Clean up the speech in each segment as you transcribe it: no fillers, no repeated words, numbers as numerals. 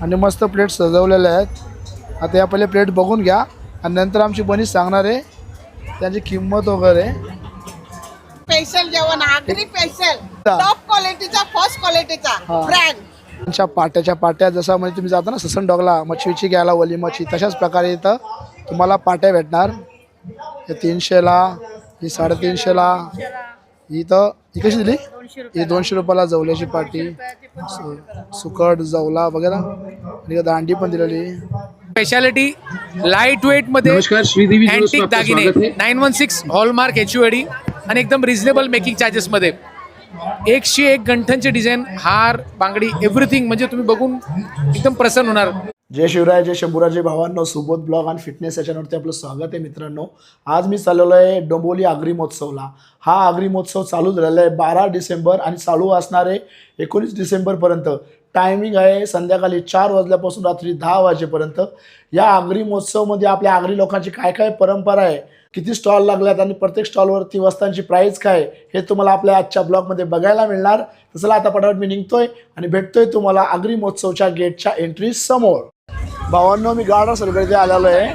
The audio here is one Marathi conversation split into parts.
आणि मस्त प्लेट सजवलेल्या आहेत। आता या पहिले प्लेट बघून घ्या आणि नंतर आमची बनी सांगणार आहे त्याची किंमत वगैरे। स्पेशल जेवण आगरी स्पेशल टॉप क्वालिटीचा फर्स्ट क्वालिटीचा ब्रँड। त्यांच्या पाट्याच्या पाट्या जसं म्हणजे तुम्ही जाता ना ससन डॉगला मच्छीची घ्यायला ओली मच्छी तशाच प्रकारे इथं तुम्हाला पाट्या भेटणार। हे 300ला, ही 350ला, इथं ही कशी दिली? ही 200 रुपयाला जवल्याची पाटी, सुकट जवला वगैरे आणि दांडी पण दिलेली। स्पेशालिटी लाईट वेट मध्ये अँटिक दागिने 916 हॉलमार्क HUID आणि एकदम रिझनेबल मेकिंग चार्जेस मध्ये 101 गंठनचे डिझाईन, हार, बांगडी, एव्हरीथिंग म्हणजे तुम्ही बघून एकदम प्रसन्न होणार। जय शिवराय, जय शंभूराजे भावांनो, सुबोध ब्लॉग आणि फिटनेस याच्यावरती आपलं स्वागत आहे मित्रांनो। आज मी चाललेलो आहे डोंबिवली आगरी महोत्सवला। हा आगरी महोत्सव चालू झालेला आहे 12 डिसेंबर आणि चालू असणार आहे 19 डिसेंबरपर्यंत। टायमिंग आहे संध्याकाळी 4 वाजल्यापासून रात्री 10 वाजेपर्यंत। या आगरी महोत्सवमध्ये आपल्या आगरी लोकांची काय काय परंपरा आहे, किती स्टॉल लागल्यात आणि प्रत्येक स्टॉलवरती वस्तांची प्राईस काय हे तुम्हाला आपल्या आजच्या ब्लॉगमध्ये बघायला मिळणार। तर चला आता पटापट मी निघतोय आणि भेटतोय तुम्हाला आगरी महोत्सवच्या गेटच्या एंट्री समोर। भावांनो, मी गार्डन सर्कलमध्ये आलेलो आहे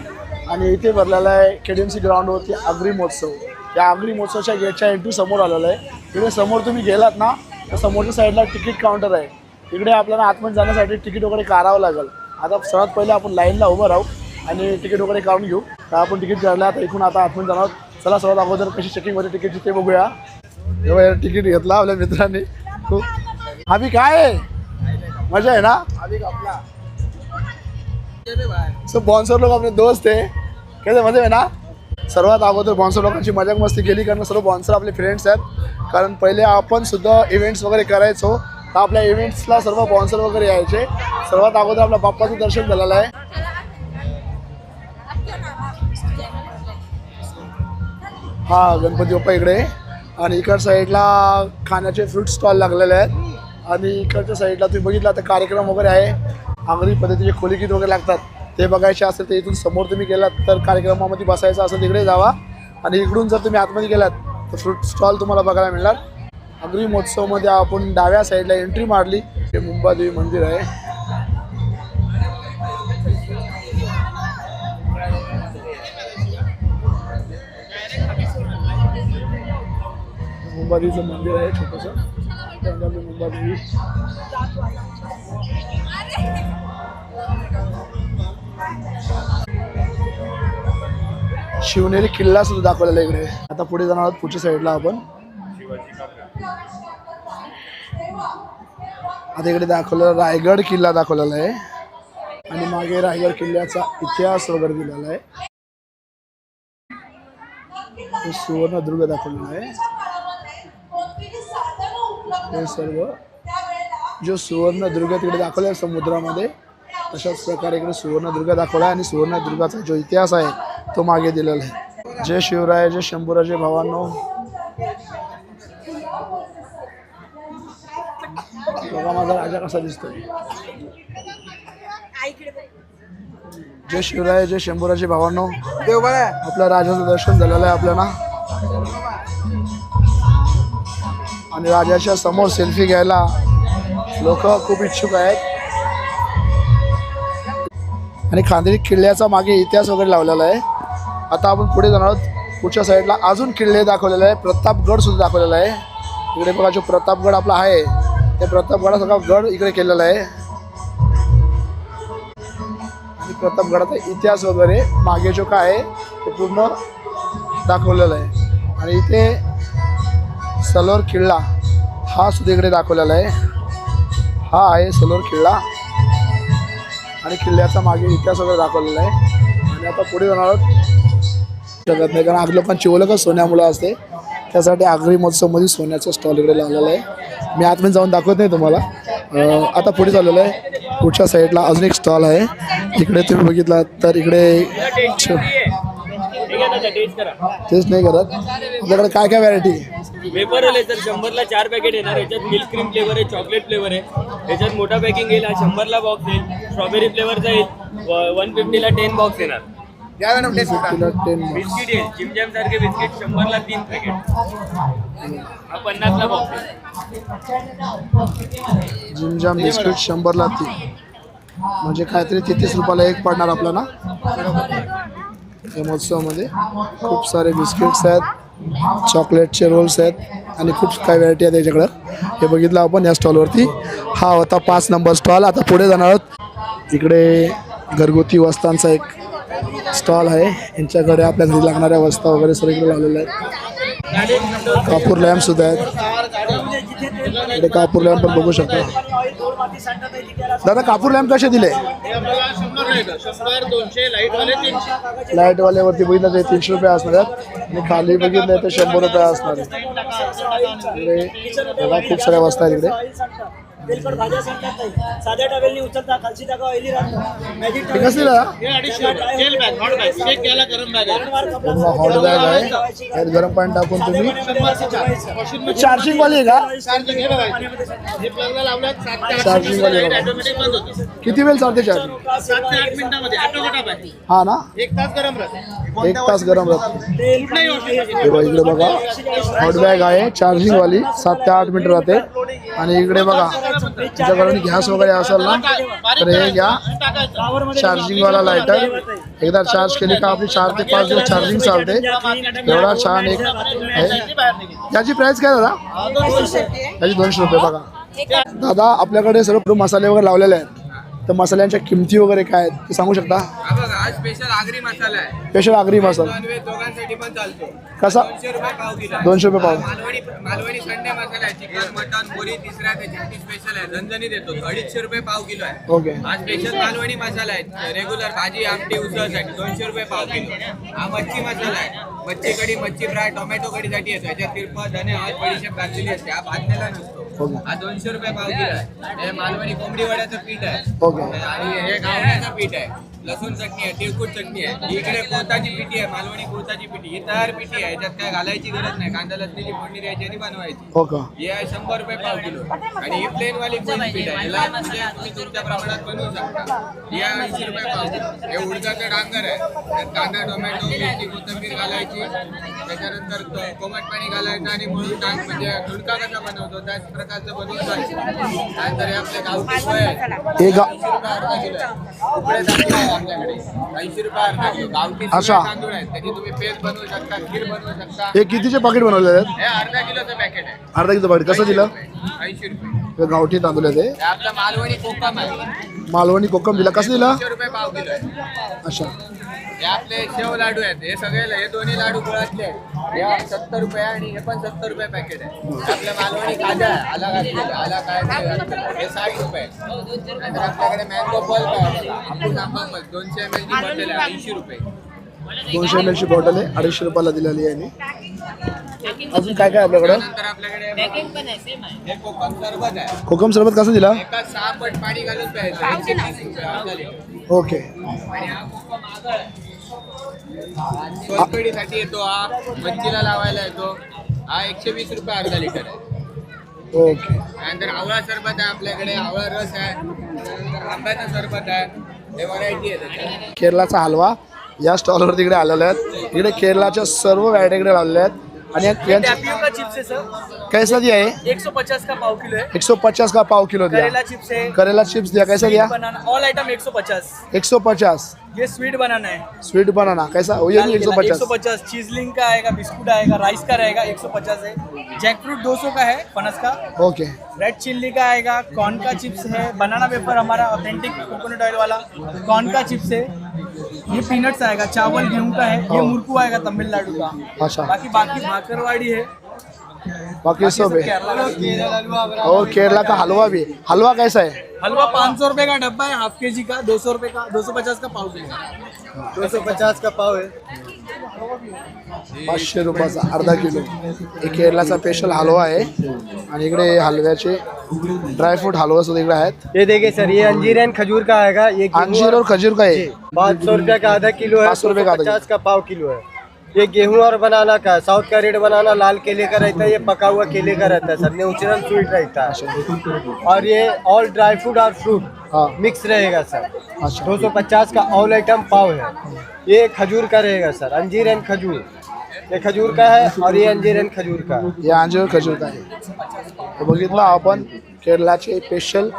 आणि इथे भरलेला आहे KDMC ग्राउंडवरती आगरी महोत्सव। या आगरी महोत्सवच्या गेटच्या एंट्री समोर आलेलो आहे। इकडे समोर तुम्ही गेलात ना तर समोरच्या साईडला तिकीट काउंटर आहे। इकडे आपल्याला आतमध्ये जाण्यासाठी तिकीट वगैरे काढावं लागेल। आता सर्वात पहिले आपण लाईनला उभं राहू आणि तिकीट वगैरे काढून घेऊ। तर आपण तिकीट काढलं, आता इथून आता आतमध्ये जाणार। चला सर्वात अगोदर कशी चेकिंग होते तिकीटची ते बघूया। तेव्हा तिकीट घेतला आपल्या मित्रांनी। खूप अभी काय आहे, मजा आहे ना? अभी आपला सब बॉन्सर लोक आपले दोस्त आहे, कैसे मजा आहे ना? सर्वात अगोदर बॉन्सर लोकांची मजाक मस्ती केली कारण सर्व बॉन्सर आपले फ्रेंड्स आहेत। कारण पहिले आपण सुद्धा इव्हेंट्स वगैरे करायचो तर आपल्या इव्हेंट्सला सर्व बॉन्सर वगैरे यायचे। सर्वात अगोदर आपल्या बाप्पाचं दर्शन झालेलं आहे। हा गणपती बाप्पा इकडे आणि इकडच्या साईडला खाण्याचे फ्रूट स्टॉल लागलेले आहेत आणि इकडच्या साईडला तुम्ही बघितला तर कार्यक्रम वगैरे आहे। आगरी पद्धतीचे खोलीगीत वगैरे लागतात ते बघायचे असेल तर इथून समोर तुम्ही गेलात तर कार्यक्रमामध्ये बसायचं असेल तिकडे जावा आणि इकडून जर तुम्ही आतमध्ये गेलात तर फ्रूट स्टॉल तुम्हाला बघायला मिळणार। आगरी महोत्सवमध्ये आपण डाव्या साईडला एंट्री मारली, हे मुंबादेवी मंदिर आहे। मुंबादेवीचं मंदिर आहे छोटंसं, मुंबादेवी। शिवनेरी किल्ला सुद्धा दाखवलेला इकडे। आता पुढे जाणार आहोत पुढच्या साईडला आपण। आता इकडे दाखवलं रायगड किल्ला दाखवलेला आहे आणि मागे रायगड किल्ल्याचा इतिहास वगैरे दिलेला आहे। सुवर्णदुर्ग दाखवलेला आहे। हे सर्व जो सुवर्णदुर्ग तिकडे दाखवला समुद्रामध्ये तशाच प्रकारे इकडे सुवर्णदुर्ग दाखवला आहे आणि सुवर्णदुर्गाचा जो इतिहास आहे तो मागे दिलेला आहे। जय शिवराय, जय शंभूराजे भावांनो। बघा माझा राजा कसा दिसतोय। जय शिवराय, जय शंभूराजे भावांनो। आपल्या राजाचं दर्शन झालेलं आहे आपल्याला आणि राजाच्या समोर सेल्फी घ्यायला लोक खूप इच्छुक आहेत आणि खांदेरी किल्ल्याचा मागे इतिहास वगैरे लावलेला आहे। आता आपण पुढे जाणार आहोत। पुढच्या साईडला अजून किल्ले दाखवलेले आहे, प्रतापगड सुद्धा दाखवलेला आहे। इकडे बघा जो प्रतापगड आपला आहे ते प्रतापगडाचा गड इकडे केलेला आहे आणि प्रतापगडाचा इतिहास वगैरे मागे जो काय आहे ते पूर्ण दाखवलेलं आहे। आणि इथे सलोर किल्ला हा सुद्धा इकडे दाखवलेला आहे। हा आहे सलोर किल्ला आणि किल्ल्याचा मागे इतिहास वगैरे दाखवलेला आहे। आणि आता पुढे जाणार शकत नाही कारण आगरी लोकांची ओळख सोन्यामुळे असते, त्यासाठी आगरी महोत्सवमध्ये सोन्याचा स्टॉल इकडे लावलेला आहे। मी आतमध्ये जाऊन दाखवत नाही तुम्हाला। आता पुढे चाललेलं आहे, पुढच्या साईडला अजून एक स्टॉल आहे। इकडे तुम्ही बघितला तर इकडे तेच नाही करत आपल्याकडे काय काय व्हरायटी वेपर आहे सर 100ला 4 पॅकेट येणार। याच्यात मिल्क क्रीम फ्लेवर आहे, चॉकलेट फ्लेवर आहे। याच्यात मोठा पॅकिंग येईल, 100ला बॉक्स येईल। स्ट्रॉबेरी फ्लेवरचा येईल, 150ला 10 बॉक्स येणार। बिस्किट येईल, चिमजॅम सारखे बिस्किट 100ला 3 पॅकेट, हा 50ला बॉक्स येईल। जिमजाम बिस्किट 100ला 3 म्हणजे काहीतरी 33 रुपयाला एक पडणार आपल्याला या महोत्सवामध्ये. खूप सारे बिस्किट्स आहेत, चॉकलेटचे रोल्स आहेत आणि खूप काही व्हरायटी आहेत त्याच्याकडं. हे बघितलं आपण या स्टॉलवरती. हा होता 5 नंबर स्टॉल. आता पुढे जाणार आहोत. इकडे घरगुती वस्तांचा एक स्टॉल आहे. यांच्याकडे आपल्या घरी लागणाऱ्या वस्ता वगैरे सर्व इकडे लावलेल्या आहेत. कापूर लॅम्प सुद्धा आहेत. इकडे कापूर लॅम्प पण बघू शकतो. दादा कापूर लॅम्प कसे दिले? लाईटवाल्यावरती बघितलं ते 300 रुपये असणार आहेत आणि खाली बघितलं तर 100 रुपये असणार आहेत. इकडे बघा खूप साऱ्या वस्ता आहेत इकडे. तेलकट भाज्या सांगतात नाही, साध्या टॉवेलनी उचलता खालची टाका ऑइली राहतो. मॅजिक हे कसं दिलं? हॉट बॅग आहे. यात गरम पाणी टाकून तुम्ही चार्जिंग वाली आहे का? चार्जिंग वाली आहे. किती वेळ चालते चार्जिंग? 7 ते 8 मिनिटांमध्ये हा ना, 1 तास गरम राहते. 1 तास गरम राहते. हे बघा इकडे बघा हॉट बॅग आहे चार्जिंग वाली, 7 ते 8 मिनिट राहते. आणि इकडे बघा तुमच्याकडे गॅस वगैरे असेल ना तर हे घ्या, चार्जिंगवाला लायटर. एकदा चार्ज केली का आपली 4 ते 5 दिवस चार्जिंग चालते. एवढा छान एक आहे. याची प्राइस काय दादा? याची 200 रुपये. बघा दादा आपल्याकडे सर्व मसाले वगैरे लावलेले आहेत, तर मसाल्यांच्या किमती वगैरे काय आहेत ते सांगू शकता? आज स्पेशल आगरी मसाला आहे. स्पेशल आगरी मसाला नॉनव्हेज दोघांसाठी पण चालतो. कसा? 200 रुपये पाव किलो. 200 रुपये पाव. मालवणी संडे मसाला आहे. चिकन मटन बोरी तिसरा त्याची स्पेशल आहे. झणझणीत येतो. 250 रुपये पाव किलो आहे. ओके. हा स्पेशल मालवणी मसाला आहे. रेग्युलर भाजी आमटी उसळसाठी 200 रुपये पाव किलो. हा मच्छी मसाला आहे. मच्छी कढी, मच्छी फ्राय, टोमॅटो कढीसाठी येतो. याच्यात तिरपा धने हळद बडीशेप घातलेली असते. हा भाजलेला नसतो. हा 200 रुपये पाव किलो आहे. हे मालवणी कोंबडी वड्याचं पीठ आहे. ओके. आणि हे गावण्याचं पीठ आहे. लसूण चटणी आहे, तिळकुट चटणी आहे. इकडे कोळताची पिठी आहे, मालवणी कोळताची पिठी. ही तयार पिठी आहे. याच्यात काय घालायची गरज नाही. कांदा लसणीची फोडणी द्यायची आणि बनवायची. हो का? ही आहे 100 रुपये पाव किलो. आणि ही प्लेन वाली कोण पीठ आहे. याला म्हणजे तुम्ही तुमच्या प्रमाणात बनवू शकता. ही आहे 80 रुपये पाव किलो. हे उडदाचं डांगर आहे. त्यात कांदा, टोमॅटो, मिरची, कोथिंबीर घालायची. त्याच्यानंतर कोमट पाणी घालायचं आणि मळून टाक म्हणजे झुणका कसा बनवतो त्याच प्रकारचं बनवून जायचं. त्यानंतर हे आपले गावठी सोय आहे. 80 रुपये अर्धा किलो आहे. उकडे तांदूळ आहे आमच्याकडे 80 रुपये अर्धा किलो. गावठी अच्छा. तांदूळ आहेत. त्याची तुम्ही पेस्ट बनवू शकता, खीर बनवू शकता. हे कितीचे पाकिट बनवलेले आहेत? हे अर्धा किलोचं पॅकेट आहे. अर्धा किलो पाकिट कसं दिलं? 80 रुपये. हे गावठी तांदूळ आहे ते. हे आपला मालवणी कोकम आहे. मालवणी कोकम दिला कसं दिलं? 200 रुपये पाव किलो आहे. अच्छा. हे आपले शेव लाडू आहेत. हे सगळे हे दोन्ही लाडू गुळातले आहेत. हे 70 रुपये आणि हे पण 70 रुपये पॅकेट आहे. आपल्या मालवणी खाजा आहे, आला घातलेला आला काय नाही घातलेला. हे 60 रुपये. नंतर आपल्याकडे मँगो पल्प आहे. आपण आंबा पल्प 200 ml ची बॉटल आहे 80 रुपये. 200 ml ची बॉटल आहे 250 रुपयाला दिलेली आहे. आणि अजून काय काय आपल्याकडे? नंतर आपल्याकडे हे कोकम सरबत आहे. कोकम सरबत कसं दिला? एका 6 पट पाणी घालून प्यायचं. 130 रुपये अर्धा लिटर. ओके. आणि हा कोकम आगळ आहे. सोलकढीसाठी येतो. हा मच्छीला लावायला येतो. हा 120 रुपये अर्धा लिटर आहे. ओके. त्यानंतर आवळा सरबत आहे आपल्याकडे. आवळा रस आहे. त्यानंतर आंब्याचा सरबत आहे. हे व्हरायटी आहे त्याच्यात. केरलाचा हलवा या स्टॉलवरती इकडे आलेले आहेत. इकडे केरलाच्या सर्व व्हरायटी इकडे लावलेल्या आहेत. आणि टैपियोका चिप्स है सर, कैसा दिया है? 150 का पाव किलो है. 150 का पाव किलो दिया. करेला चिप्स है, करेला चिप्स दिया कैसा दिया? Banana all item 150. 150. ये स्वीट बनाना है. स्वीट बनाना कैसा? ये भी 150. 150 चीजलिंग का आएगा, बिस्कुट आएगा, राइस का रहेगा 150 है. जैकफ्रूट 200 का है, फनस का. ओके. रेड चिल्ली का आएगा, कॉर्न का चिप्स है, बनाना वेफर हमारा ऑथेंटिक कोकोनट ऑयल वाला, कॉर्न का चिप्स है. ये पीनट्स आएगा, चावल गेहूं का है. ये मुरकू आएगा तमिलनाडु का. अच्छा. बाकी भाकरवाड़ी है. बाकी सब है. केरला और केरला का हलवा भी. हलवा कैसा है? हलवा 500 रुपये का डब्बा है, हाफ के जी का. 200 रुपये का, 250 का पाव किलो. 250 का पाव है. 500 रुपयाचा अर्धा किलो. हे केरलाचा स्पेशल हलवा आहे. आणि इकडे हलव्याचे ड्रायफ्रूट हलवा सुद्धा इकडे आहेत. ये देखिए सर, ये अंजीर एंड खजूर का आएगा. ये अंजीर और खजूर का है. 500 रुपये का आधा किलो है. 500 रुपये का आधा 50 का पाव किलो है. ये गेहूं और बनाना का है. साउथ का रेड बनाना लाल केले का रहता है. ये पका हुआ केले का रहता है सर. नेचुरल स्वीट रहता है. और ये ऑल ड्राई फ्रूट और फ्रूट हाँ. मिक्स रहेगा सर. अच्छा. 250 का ऑल आइटम पाव है. ये खजूर का रहेगा सर, अंजीर एंड खजूर. ये खजूर का है और ये अंजीर एंड खजूर का है. हे अंजीर और खजूर का आहे. हे बघितलं आपण केरलाचे स्पेशल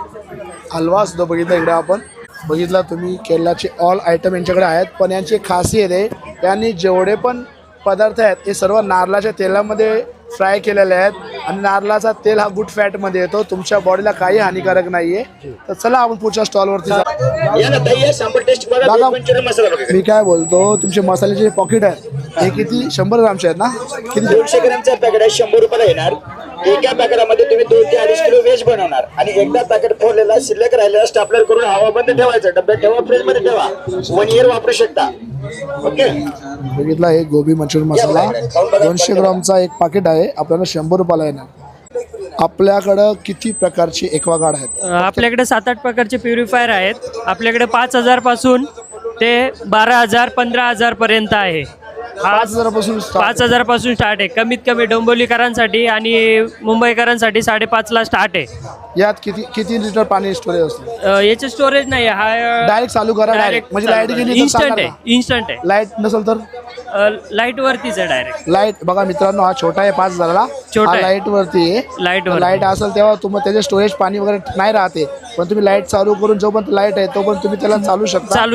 हलवा सुद्धा बघितला इकडे आपण. बघितला तुम्ही केरलाचे ऑल आयटम यांच्याकडे आहेत, पण यांची एक खासियत आहे, यांनी जेवढे पण पदार्थ आहेत हे सर्व नारळाच्या तेलामध्ये फ्राय केलेले आहेत आणि नारळाचा तेल हा गुड फॅटमध्ये येतो, तुमच्या बॉडीला काही हानिकारक नाही आहे. तर चला आपण पुढच्या स्टॉलवरती जाऊ. दादा मी काय बोलतो, तुमचे मसाल्याचे जे पॉकेट आहेत हे किती 100 ग्रामचे आहेत ना? किती? 200 ग्रामचा पॅकेट आहे, 100 रुपयाला येणार. एका पॅकेटामध्ये तुम्ही 2 ते 2.5 किलो व्हेज बनवणार आणि एकदा पॅकेट फोडलेला शिल्लक राहिलेला स्टॅपलर करून हवाबंद ठेवायचं, डब्यात ठेवा, फ्रीज मध्ये ठेवा, 1 इयर वापरू शकता. ओके. बघितला हे गोबी मंचुरियन मसाला 200 ग्रामचा एक पाकिट आहे, आपल्याला 100 रुपयाला येणार. आपल्याकडं किती प्रकारची एक्वागार्ड आहेत? आपल्याकडे 7-8 प्रकारचे प्युरिफायर आहेत. आपल्याकडे 5,000 पासून ते 12,000 15,000 पर्यंत आहे. 5,000 पासून 5,000 पासून स्टार्ट आहे. कमीत कमी डोंबिवलीकरांसाठी आणि मुंबईकरांसाठी 5.5ला स्टार्ट आहे. यात किती लिटर पाणी स्टोरेज असतं? याचे स्टोरेज नाही, हा डायरेक्ट चालू करा, डायरेक्ट म्हणजे लाईट गेली तर इन्स्टंट चालणार आहे. का? इन्स्टंट आहे. लाईट नसेल तर लाईट वरतीच आहे डायरेक्ट. लाईट बघा मित्रांनो, हा छोटा आहे 5,000ला, छोटा आहे. लाईट वरती आहे. लाईट असेल तेव्हा तुम्ही त्याचे स्टोरेज पाणी वगैरे नाही राहते, पण तुम्ही लाईट चालू करून जोपर्यंत लाईट आहे तोपर्यंत तुम्ही त्याला चालू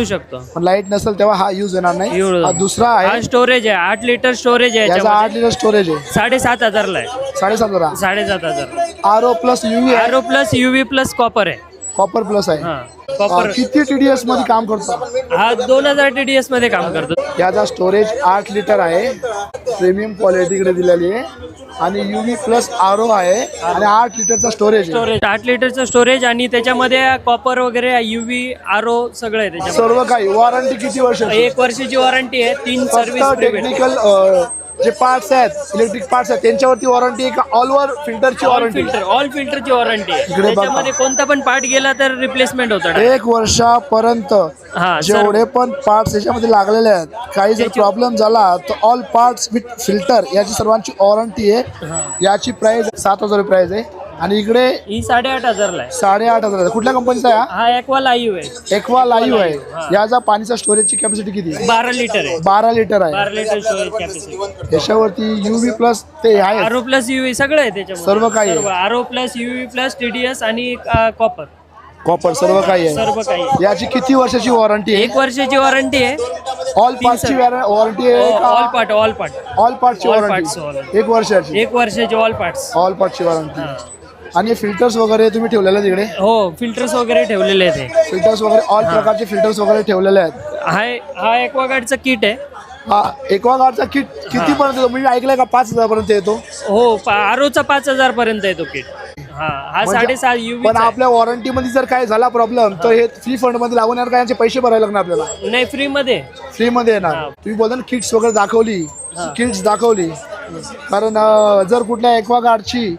शकता. पण लाईट नसेल तेव्हा हा यूज येणार नाही. हा दुसरा हा आहे, स्टोरेज आहे, 8 लिटर स्टोरेज आहे. याचा 8 लिटर स्टोरेज आहे, 7,500ला आहे. 7,500. 7,500. आर ओ प्लस UV आरो प्लस UV प्लस कॉपर आहे. कॉपर प्लस आहे. कॉपर किती TDS मध्ये काम करतो? हा 2000 TDS मध्ये काम करतो. याचा स्टोरेज 8 लिटर आहे, प्रीमियम क्वालिटीकडे दिलेली आहे आणि UV प्लस RO आहे आणि 8 लिटरचा स्टोरेज आहे. 8 लिटरचं स्टोरेज आणि त्याच्यामध्ये कॉपर वगैरे UV RO सगळं आहे त्याच्यामध्ये. सर्व काही. वॉरंटी किती वर्ष? 1 वर्षाची वॉरंटी आहे. 3 सर्व्हिस टेक्निकल जे पार्ट्स आहेत, इलेक्ट्रिक पार्ट्स आहेत त्यांच्यावरती वॉरंटी आहे का? ऑल ओव्हर फिल्टरची वॉरंटी? ऑल फिल्टरची वॉरंटी आहे. इकडे बघा. त्याच्यामध्ये कोणता पण पार्ट गेला तर रिप्लेसमेंट होतं. 1 वर्षापर्यंत हा, जेवढे पण पार्ट्स याच्यामध्ये लागलेले आहेत, काही जर प्रॉब्लेम झाला तर ऑल पार्ट्स विथ फिल्टर याची सर्वांची वॉरंटी आहे. याची प्राइस 7,000 प्राइस आहे आणि इकडे ही 8,500ला आहे. 8,500. कुठल्या कंपनीचा आहे? हा एक्वा लाईव्ह आहे. एक्वा लाईव्ह आहे. याचा पाणीचा स्टोरेजची कॅपॅसिटी किती आहे? 12 लिटर आहे. 12 लिटर आहे. 12 लिटर स्टोरेज कॅपॅसिटी. याच्यावरती UV प्लस ते आहे, आरो प्लस UV सगळं आहे त्याच्यामध्ये. सर्व काही आहे. आरो प्लस UV प्लस TDS आणि कॉपर सर्व काही आहे. सर्व काही आहे. याची किती वर्षाची वॉरंटी आहे? 1 वर्षाची वॉरंटी आहे. ऑल पार्टची वॉरंटी आहे का? ऑल पार्ट ऑल पार्टची All वॉरंटी parts warranty. 1 वर्षाची. 1 वर्षाची ऑल पार्ट्स. ऑल पार्टची वॉरंटी. आणि फिल्टर्स वगैरे तुम्ही ठेवलेले आहेत इकडे? हो, फिल्टर्स वगैरे ठेवलेले आहेत. फिल्टर्स वगैरे ऑल प्रकारचे फिल्टर्स वगैरे ठेवलेले आहेत. हा एक्वागार्डचं किट आहे. हा एक्वागार्डचा किट किती पर्यंत येतो? मी ऐकलंय का 5,000 पर्यंत येतो? हो, आरोचा 5,000 पर्यंत येतो किट. हा म्हणजे 7.5 UV. पण आपल्या वॉरंटी मध्ये जर काय झाला प्रॉब्लेम तर हे फ्री फंड मध्ये लागून येणार का? यांचे पैसे भरायला लागणार आपल्याला? नाही, फ्री मध्ये. फ्री मध्ये येणार. तुम्ही बोलता ना किट्स वगैरे दाखवली, किट्स दाखवली, कारण जर कुठल्या एक्वागार्डची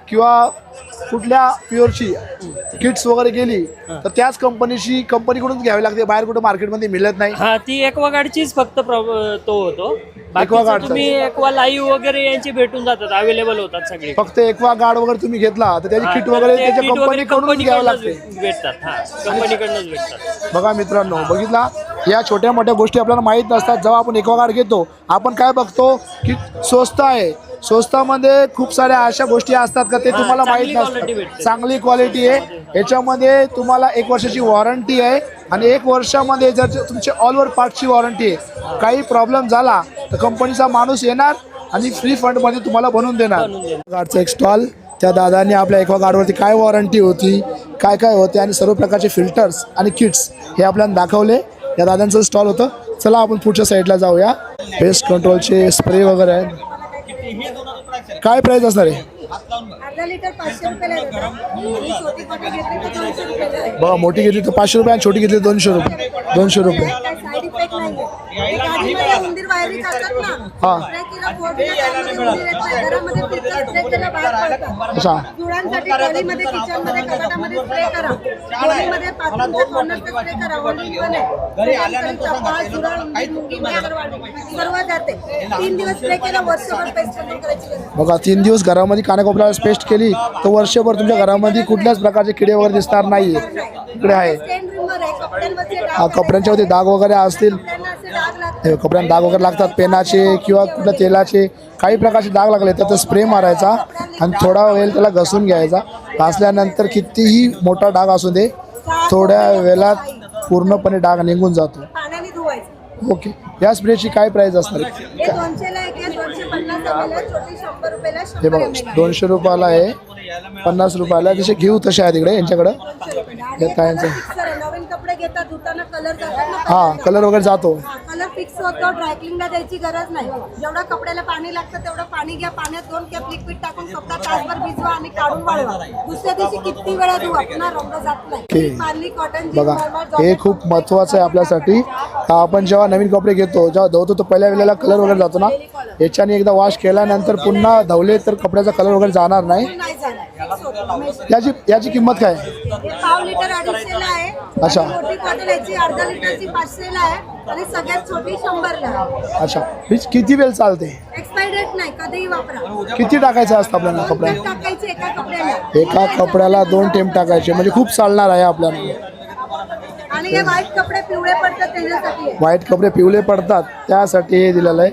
किंवा कुठल्या प्युअरची किट्स वगैरे गेली तर त्याच कंपनीकडून घ्यावी लागते, बाहेर कुठं मार्केटमध्ये मिळत नाही. हा, ती एक्वागार्डचीच फक्त तो होतो. एक्वागार्डचा. तुम्ही एक्वा लाईव्ह वगैरे यांची भेटून जातात, अवेलेबल होतात सगळे. फक्त एक्वागार्ड वगैरे तुम्ही घेतला तर त्याची किट वगैरे त्याच्या कंपनीकडून घ्यावं लागते. भेटतात. हा, कंपनीकडूनच भेटतात. बघा मित्रांनो, बघितला या छोट्या मोठ्या गोष्टी आपल्याला माहीत नसतात. जेव्हा आपण एक्वागार्ड घेतो आपण काय बघतो की स्वस्त आहे, स्वस्तामध्ये खूप साऱ्या अशा गोष्टी असतात का ते तुम्हाला माहीत नसतात. चांगली क्वालिटी आहे. याच्यामध्ये तुम्हाला 1 वर्षाची वॉरंटी आहे आणि 1 वर्षामध्ये जर तुमचे ऑल ओव्हर पार्टची वॉरंटी आहे. काही प्रॉब्लेम झाला तर कंपनीचा माणूस येणार आणि फ्री फंडमध्ये तुम्हाला बनवून देणार. गार्डचा एक स्टॉल, त्या दादाने आपल्या एक्वागार्डवरती काय वॉरंटी होती, काय काय होते आणि सर्व प्रकारचे फिल्टर्स आणि किट्स हे आपल्याला दाखवले. या दादांचं स्टॉल होतं. चला आपण पुढच्या साईडला जाऊया. पेस्ट कंट्रोलचे स्प्रे वगैरे आहेत. काय प्राइस असणार आहे? अर्धा लिटर 500 रुपयाला येतं. छोटी छोटी घेतली तर 200 रुपयाला आहे. बघा, मोठी घेतली तर 500 रुपये आणि छोटी घेतली तर 200 रुपये. 200 रुपये. काय साईड इफेक्ट नाहीये. गाडीमध्ये उंदीर वायरी चालतात ना, हा. स्प्रे केला फोडला, त्यामध्ये उंदीर येत नाही. घरामध्ये फिरतात, स्प्रे केला बाहेर पडतात. अच्छा. धुळांसाठी ट्रॉलीमध्ये, किचनमध्ये, कपाटामध्ये स्प्रे करा. ट्रॉलीमध्ये पाथरूमच्या कॉर्नरचा स्प्रे करा. होल्डिंग पण आहे. पाच धुळा, उंदीर, मुंगी, मांजरवाडी सर्व जाते. 3 दिवस स्प्रे केला, वर्षभर पेस्ट करायची गरज नाही. बघा, 3 दिवस घरामध्ये कानाकोपऱ्याला पेस्ट केली तर वर्षभर तुमच्या घरामध्ये कुठल्याच प्रकारचे किडे वगैरे दिसणार नाही. इकडे आहे. स्टेन रिमूव्हर आहे. कपड्यांवरचे डाग, हा, कपड्यांच्यावरती डाग वगैरे असतील, त्यांना असे डाग लागतात. हे कपड्यांना डाग वगैरे लागतात, पेनाचे किंवा कुठल्या तेलाचे काही प्रकारचे डाग लागले तर स्प्रे मारायचा आणि थोडा वेळ त्याला घसून घ्यायचा. घासल्यानंतर कितीही मोठा डाग असू दे थोड्या वेळात पूर्णपणे डाग निघून जातो. पाण्याने धुवायचं. ओके, या स्प्रेची काय प्राइस असणार आहे? हे 200 ला एक आहे, 250 ml आहे, छोटी 100 रुपयाला, हे 100 बघा ml आहे. 200 रुपयाला आहे, 50 रुपयाला. जसे घेऊ तसे आहे तिकडे यांच्याकडं. आणि हे काय यांचं? color fixer आहे. नवीन कपडे घेतात धुताना कलर जातात ना. हां, कलर वगैरे जातो. कलर फिक्स होतो. ड्रायक्लिंगला द्यायची गरज नाही. जेवढं कपड्याला पाणी लागतं तेवढं पाणी घ्या. पाण्यात 2 कप लिक्विड टाकून कपडा तासभर भिजवा आणि काढून वाळवा. दुसऱ्या दिवशी किती वेळा धुवा, पुन्हा रंग जात नाही. पार्ली कॉटन बघा, हे खूप महत्त्वाचं आहे आपल्यासाठी. आपण जेव्हा नवीन कपडे घेतो, जेव्हा धुतो तो पहिल्या वेळेला कलर वगैरे जातो ना. याच्याने एकदा वॉश केल्यानंतर पुन्हा धवले तर कपड्याचा कलर वगैरे जाणार नाही. नाही जाणार. याची किंमत काय? हे पाव लिटर 250 ला आहे. अच्छा. मोठी कॉटन याची अर्धा लिटरची 500 ला आहे आणि सगळ्यात छोटी 100 ला आहे. अच्छा, हीच किती वेळ चालते? एक्सपायरी डेट नाही, कधीही वापरा. किती टाकायचं असतं आपल्याला कपडा? टेप टाकायचे एका कपड्याला. एका कपड्याला 2 टेप टाकायचे, म्हणजे खूप चालणार आहे आपल्याला. आणि हे व्हाईट कपडे पिवळे पडतात त्याच्यासाठी आहे. व्हाईट कपडे पिवळे पडतात त्यासाठी हे दिलेलं आहे.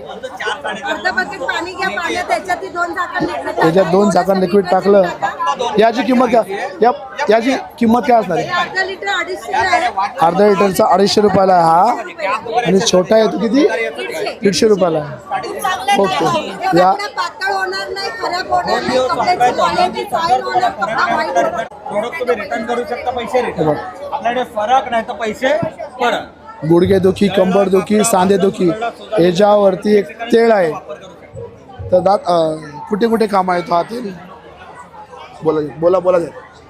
अर्धा बकेट पाणी घ्या. पाण्यात त्याच्यात 2 झाकण लिक्विड टाका. त्याच्यात 2 झाकण लिक्विड टाकलं. याची किंमत काय? याची किंमत काय असणार आहे? अर्धा लिटर 250 ला आहे. अर्धा लिटरचा 250 रुपयाला आहे हा, आणि छोटा आहे तो किती? 150 रुपयाला आहे. खूप चांगलं ओके. आहे. या कपडा पातळ होणार नाही, खराब होणार नाही, कपड्याची क्वालिटी चांगली होणार, कपडा व्हाईट होणार. प्रोडक्ट तुम्ही रिटर्न करू शकता, पैसे रिटर्न. आपल्याकडे फरक नाही तर पैसे परत. गुडघेदुखी, कंबरदुखी, सांधेदुखी याच्यावरती एक तेल आहे. तर कुठे कुठे काम आहे तो हा तेल? बोला.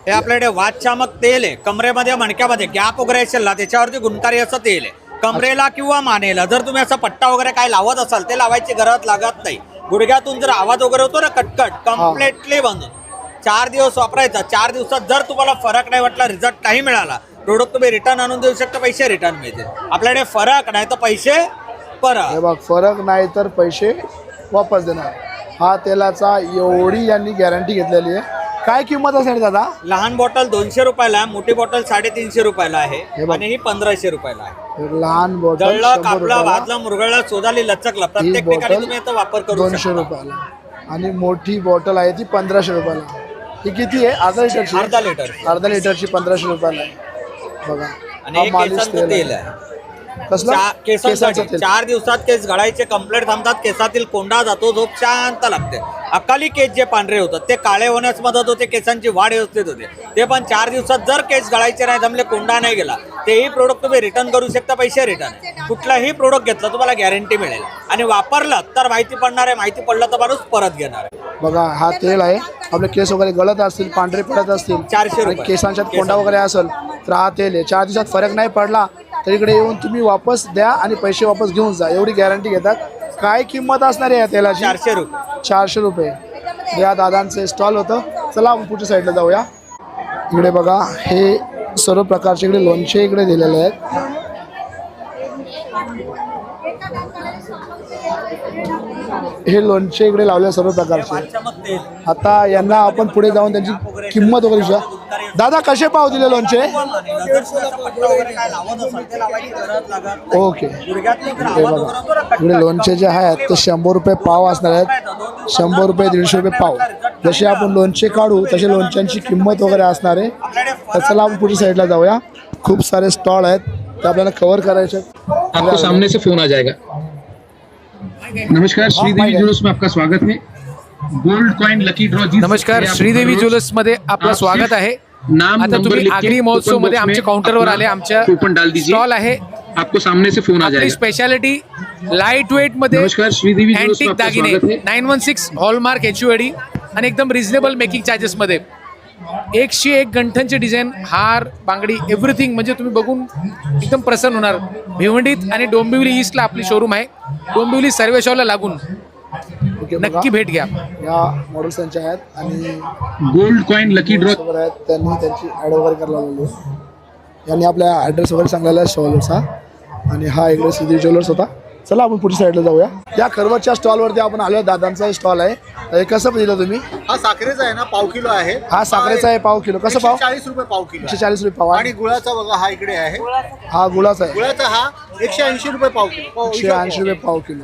हे आपल्याकडे वातशामक तेल आहे. कमरेमध्ये मणक्यामध्ये गॅप वगैरे असेल ना त्याच्यावरती गुणकारी असं तेल आहे. कमरेला किंवा मानेला जर तुम्ही असा पट्टा वगैरे काय लावत असाल ते लावायची गरज लागत नाही. गुडघ्यातून जर आवाज वगैरे होतो ना कटकट, कम्प्लिटली बंद. 4 दिवस वापरायचा. 4 दिवसात जर तुम्हाला फरक नाही वाटला, रिझल्ट नाही मिळाला, प्रोडक्ट तुम्ही रिटर्न आणून देऊ शकता, पैसे रिटर्न मिळतील. आपल्याकडे फरक नाही तर पैसे परत. हे बघ, फरक नाही तर पैसे वापस देणार. हा तेलाचा एवढी यांनी गॅरंटी घेतलेली आहे. काय किंमत असेल दादा? लहान बॉटल 200 रुपयाला आहे, मोठी बॉटल 350 रुपयाला आहे हे बघ. आणि ही 1500 रुपयाला आहे. लहान बॉटल जळलं, 100 कापला, रुपयाला, भाजला, मुरगळला, सोदाली, लचकला, प्रत्येक ही ठिकाणी बॉटल तुम्ही याचा वापर करू 200 शकता. रुपयाला, आणि मोठी बॉटल आहे ती 1500 रुपयाला. ही किती आहे? अर्धा लिटरची. अर्धा लिटर. अर्धा लिटरची 1500 रुपयाला आहे. बघा, आणि हा हे मालिश केसांचं तेल आहे. कसलं? केसांसाठी केसाचं तेल. 4 दिवसात केस गळायचे कंप्लीट थांबतात. केसातील कोंडा जातो, झोप शांत लागते. अकाली केस जे पांढरे होतात ते काळे होण्यास मदत होते. केसांची वाढ व्यवस्थित होते. ते पण 4 दिवसात जर केस गळायचे नाही जमले, कोंडा नाही गेला, तेही प्रोडक्ट तुम्ही रिटर्न करू शकता, पैसे रिटर्न. कुठलाही प्रोडक्ट घेतला तुम्हाला गॅरंटी मिळेल, आणि वापरलं तर माहिती पडणार आहे. माहिती पडलं तर माणूस परत घेणार आहे. बघा, हा तेल आहे. आपले केस वगैरे गळत असतील, पांढरे पडत असतील, 400 आणि रुपये. केसांच्यात कोंडा वगैरे असेल तर हा तेल आहे. 4 दिवसात फरक नाही पडला तर इकडे येऊन तुम्ही वापस द्या आणि पैसे वापस घेऊन जा, एवढी गॅरंटी घेतात. काय किंमत असणार आहे या तेलाची? 400 रुपये. 400 रुपये. या दादांचे स्टॉल होतं. चला आपण पुढच्या साईडला जाऊया. इकडे बघा, हे सर्व प्रकारचे इकडे लोणचे इकडे दिलेले आहेत. हे लोणचे इकडे लावले सर्व प्रकारचे. आता यांना आपण पुढे जाऊन त्यांची किंमत वगैरे विचारूया. दादा, कसे पाव दिले लोणचे? ओके. हे बघा, इकडे लोणचे जे आहेत ते 100 रुपये पाव असणार आहेत. 100 रुपये, 150 रुपये पाव. जसे आपण लोणचे काढू तसे लोणच्यांची किंमत वगैरे असणार आहे. तर चला आपण पुढच्या साईडला जाऊया. खूप सारे स्टॉल आहेत ते आपल्याला कव्हर करायचे आहेत. आपको सामने से फोन आ जाएगा. नमस्कार, श्रीदेवी ज्वेलर्स में आपका स्वागत है. Gold coin lucky draw. नमस्कार, श्रीदेवी ज्वेलर्स मध्ये आपलं स्वागत आहे. नाम, आता नंबर तुम्ही लिख के आगरी महोत्सव कूपन मध्ये बॉक्स में आमच्या काउंटरवर आले. आमच्या कूपन डाल दीजिए. स्टॉल आहे. आपको सामने से फोन आ आपली जाएगा. स्पेशालिटी लाईट वेट मध्ये नमस्कार, श्रीदेवी ज्वेलर्स में अँटिक आपका दागिने, स्वागत है. 916 हॉलमार्क HUID आणि एकदम रिझनेबल मेकिंग चार्जेस मध्ये 101 गंठनचे डिझाईन, हार, बांगडी, एव्हरीथिंग म्हणजे तुम्ही बघून एकदम प्रसन्न होणार. भिवंडीत आणि डोंबिवली ईस्टला आपली शोरूम आहे. डोंबिवली सर्वेशावला लागून. ओके, बघा, नक्की भेट घ्या. या मॉडेल्स त्यांच्या आहेत आणि गोल्ड कॉइन लकी ड्रॉ. वगैरे आहेत. त्यांनी त्यांची ॲड वगैरे करायला लावलेली आहे. यांनी आपल्या ॲड्रेस वगैरे सांगलेला आहे ज्वेलर्सचा. आणि हा इकडे श्रीदेवी ज्वेलर्स होता. चला आपण पुढच्या साईडला जाऊया. या कर्वच्या स्टॉलवरती आपण आलो. दादांचा स्टॉल आहे. हे कसं दिलं तुम्ही? हा साखरेचा आहे ना, पाव किलो आहे. हा साखरेचा आहे, पाव किलो. कसं पाव? 40 रुपये पाव किलो. 140 रुपये पाव. आणि गुळाचा बघा हा इकडे आहे. हा गुळाचा आहे. गुळाचा हा 180 रुपये पाव किलो. 180 रुपये पाव किलो.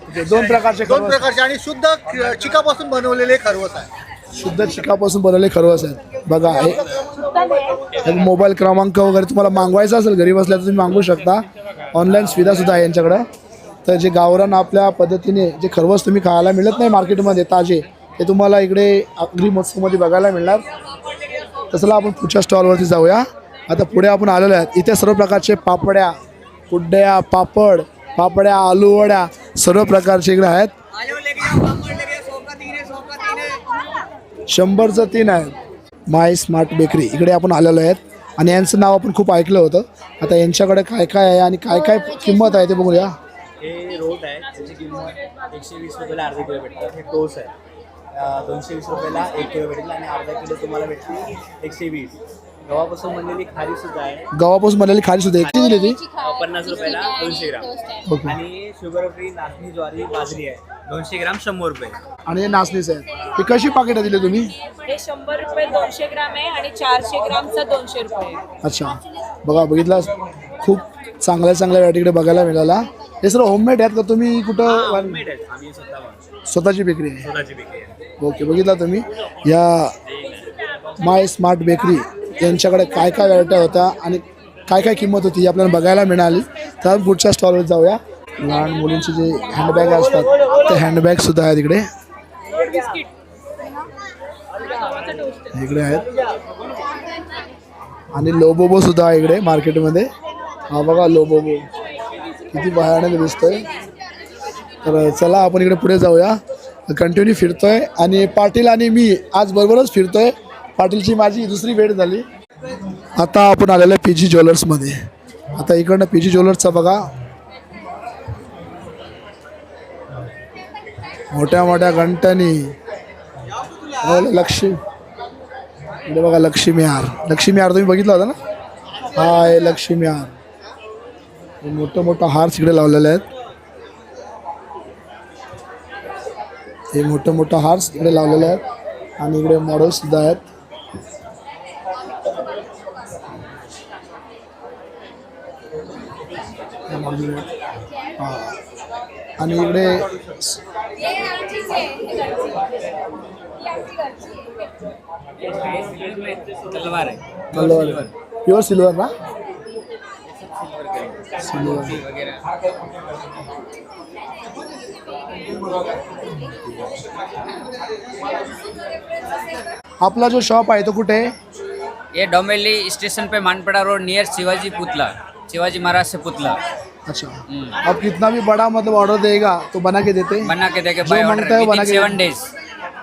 ओके, 2 प्रकारचे 2 खरवस. प्रकारचे आणि शुद्ध चिकापासून बनवलेले खरवस आहे. शुद्ध चिकापासून बनवलेले खरवस आहेत. बघा, हे मोबाईल क्रमांक वगैरे तुम्हाला मागवायचा असेल घरी बसल्या तर तुम्ही मागवू शकता. ऑनलाईन सुविधा सुद्धा आहे यांच्याकडं. तर जे गावरान आपल्या पद्धतीने जे खरवस तुम्ही खायला मिळत नाही मार्केटमध्ये ताजे, ते तुम्हाला इकडे आगरी महोत्सवमध्ये बघायला मिळणार. तसला आपण पुढच्या स्टॉलवरती जाऊया. आता पुढे आपण आलेलो आहेत. इथे सर्व प्रकारचे पापड्या, कुड्ड्या, पापड्या, आलू वड्या सर्व प्रकारचे इकडे आहेत. 100चं 3 आहे. माय स्मार्ट बेकरी इकडे आपण आलेलो आहेत आणि यांचं नाव आपण खूप ऐकलं होतं. आता यांच्याकडे काय काय आहे आणि काय काय किंमत आहे ते बघूया. हे रोट आहे, त्याची किंमत 120 रुपयाला अर्धा किलो भेटतात. हे टोस आहे, 220 रुपयाला 1 किलो भेटेल आणि अर्धा किलो तुम्हाला भेटली 120. गव्हापासून बनलेली खारी सुद्धा आहे. गव्हापासून बनलेली खारी सुद्धा किती दिली ती? 50 रुपयाला 200 ग्राम. ओके. आणि शुगर फ्री नाचणी ज्वारी बाजरी आहे, 200 ग्राम 100 रुपये. आणि हे नाचणीचं आहे. हे कशी पाकिटं दिली तुम्ही? हे 100 रुपये 200 ग्राम आहे आणि 400 ग्रामचा 200 रुपये. अच्छा, बघा बघितला खूप चांगल्या चांगल्या या तिकडे बघायला मिळाला. हे सर्व होममेड आहेत का तुम्ही कुठं? आम्ही स्वतः बनवतो. स्वतःची बेकरी आहे. स्वतःची बेकरी आहे. ओके, बघितला तुम्ही या माय स्मार्ट बेकरी यांच्याकडे काय काय व्हरायट्या होत्या आणि काय काय किंमत होती ही आपल्याला बघायला मिळाली. तर पुढच्या स्टॉलवर जाऊया. लहान मुलींचे जे हँडबॅग असतात ते हँडबॅग सुद्धा आहेत इकडे. इकडे आहेत आणि लोबोबो सुद्धा आहे इकडे मार्केटमध्ये. हा बघा लोबोबो किती भयानक दिसतोय. तर चला आपण इकडे पुढे जाऊया. कंटिन्यू फिरतोय आणि पाटील आणि मी आज बरोबरच फिरतोय. पाटीलची माझी दुसरी भेट झाली. आता आपण आलेलो आहे PG ज्वेलर्समध्ये. आता इकडनं PG ज्वेलर्सचा बघा मोठ्या मोठ्या घंटणी, लक्ष्मी इकडे बघा लक्ष्मी हार. लक्ष्मी हार तुम्ही बघितला होता ना? हा आहे लक्ष्मी हार. मोठं मोठं हार इकडे लावलेले आहेत. हे मोठं मोठं हार इकडे लावलेले आहेत आणि इकडे मॉडेल सुद्धा आहेत. आणि इकडे तलवार आहे, प्युअर सिल्वर ना? सिल्वर. आपला जो शॉप आहे तो कुठे आहे? ये डोंबिवली स्टेशन पे मानपड़ा रोड नियर शिवाजी पुतला, शिवाजी महाराज से पुतला. अच्छा, अब कितना भी बड़ा मतलब ऑर्डर देगा तो बना के देते हैं? बना के देके जो मांगता है वो बना के 7 डेज.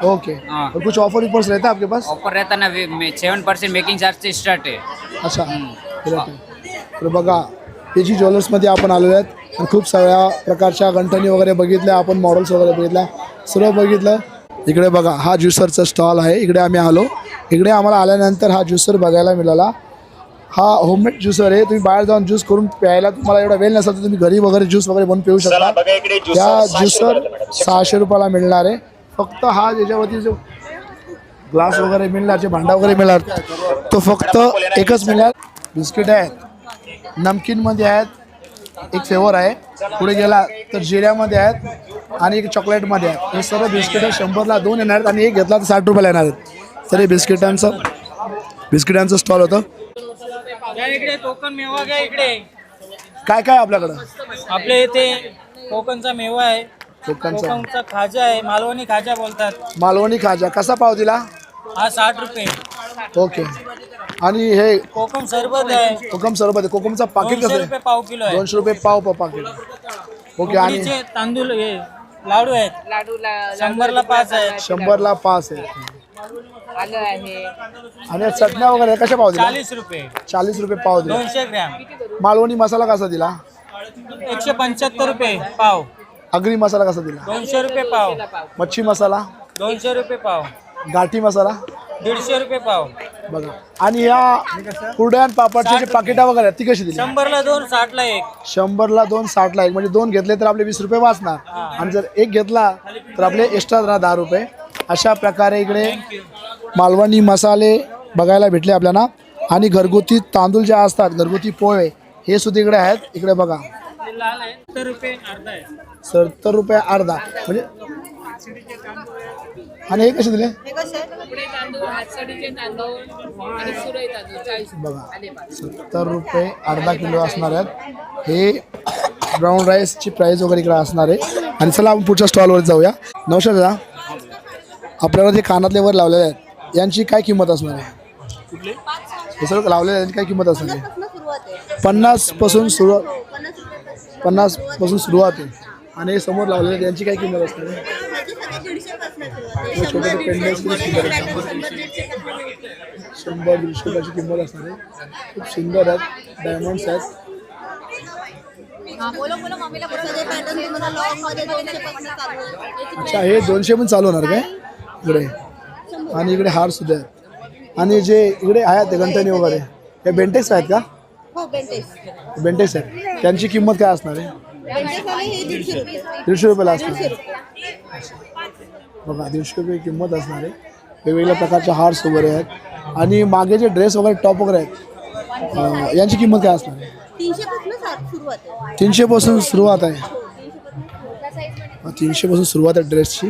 ओके. हाँ. और कुछ ऑफर ऊपर रहता है आपके पास? ऑफर रहता ना 7% मेकिंग चार्ज से स्टार्ट है. अच्छा, तर बघा PG ज्वेलर्समध्ये आपण आलेलो आहेत आणि खूप सगळ्या प्रकारच्या गंठणी वगैरे बघितल्या आपण, मॉडेल्स वगैरे बघितल्या, सर्व बघितलं. इकडे बघा हा ज्युसरचा स्टॉल आहे. इकडे आम्ही आलो. इकडे आम्हाला आल्यानंतर हा ज्युसर बघायला मिळाला. हा होममेड ज्युसर आहे. तुम्ही बाहेर जाऊन ज्यूस करून प्यायला तुम्हाला एवढा वेळ नसेल तर तुम्ही घरी वगैरे ज्यूस वगैरे बनवून पिऊ शकता. त्या ज्युसर 600 रुपयाला मिळणार आहे. फक्त हा ज्याच्यावरती जो ग्लास वगैरे मिळणार, जे भांडा वगैरे मिळणार तो फक्त एकच मिळणार. बिस्किट आहेत, नमकीनमध्ये आहेत, एक फ्लेवर आहे, पुढे गेला तर जिऱ्यामध्ये आहेत आणि एक चॉकलेटमध्ये आहेत. हे सर्व बिस्किटं 100ला 2 येणार आहेत आणि एक घेतला तर 60 रुपयाला येणार आहेत. तर हे बिस्किटांचं स्टॉल होतं. इकडे कोकण मेवा घ्या. इकडे काय काय आपल्याकडं? आपल्या इथे कोकणचा मेवा आहे, कोकणचा कोकणचा खाजा आहे, मालवणी खाजा बोलतात. मालवणी खाजा कसा पाव दिला? हा 60 रुपये. ओके. आणि हे कोकम सरबत आहे, कोकम सरबत आहे. कोकमचा पाकिट 200 कसं रुपये आहे? पाव किलो आहे. 200 रुपये पाव पाकिट. ओके. आणि उकडीचे तांदूळ हे लाडू आहेत, 100ला 5 आहेत. 100ला 5 आहे. आलं आहे. आणि चटण्या वगैरे कशा पाव दिला? 40 रुपये. 40 रुपये पाव दिला. 200 ग्रॅम. मालवणी मसाला कसा दिला? 175 रुपये पाव. आगरी मसाला कसा दिला? 200 रुपये पाव. मच्छी मसाला? 200 रुपये पाव. गाठी मसाला? 150 रुपये पाव. बघा. आणि या कुरड्या पापडचे जे पाकिटा वगैरे आहेत ती कशी दिली? 100ला 2, 60ला 1. 100ला 2, 60ला 1. म्हणजे 2 घेतले तर आपले 20 रुपये वाचणार आणि जर एक घेतला तर आपले एक्स्ट्रा 10 रुपये. अशा प्रकारे इकडे मालवणी मसाले बघायला भेटले आपल्याला. आणि घरगुती तांदूळ जे असतात, घरगुती पोहे हे सुद्धा इकडे आहेत. इकडे बघा 70 रुपये अर्धा आहे. 70 रुपये अर्धा. म्हणजे आणि हे कसे दिले हे कसे आहे? बघा 70 रुपये अर्धा किलो असणार आहेत. हे ब्राऊन राईसची प्राईस वगैरे इकडे असणार आहे. आणि चला आपण पुढच्या स्टॉलवर जाऊया. नमस्कार दादा, आपल्याला जे कानातले वर लावलेले आहेत यांची काय किंमत असणार आहे? हे सगळं लावलेलं यांची काय किंमत असणार आहे? 50 पासून सुरुवात 50 पासून सुरुवात आहे. आणि हे समोर लावलेले आहेत यांची काय किंमत असणार आहे? छोटे पेंडल्स 100-150 रुपयाची किंमत असणार आहे. खूप सुंदर आहेत, डायमंड्स आहेत. अच्छा, हे 200 पण चालू होणार काय इकडे? आणि इकडे हार सुद्धा आहेत. आणि जे इकडे आहेत ते गंठणी वगैरे हे बेंटेक्स आहेत का? हो, बेंटेक्स. बेंटेक्स आहेत. त्यांची किंमत काय असणार आहे? बेंटेक्स वाले हे 150 रुपये. 150 रुपयाला असणार आहे. बघा 150 रुपये किंमत असणार आहे. वेगवेगळ्या प्रकारचे हार्स वगैरे आहेत. आणि मागे जे ड्रेस वगैरे टॉप वगैरे आहेत यांची किंमत काय असणार आहे? 300 पासून सुरुवात आहे. 300 पासून सुरुवात आहे. 300 पासून सुरुवात आहे ड्रेसची.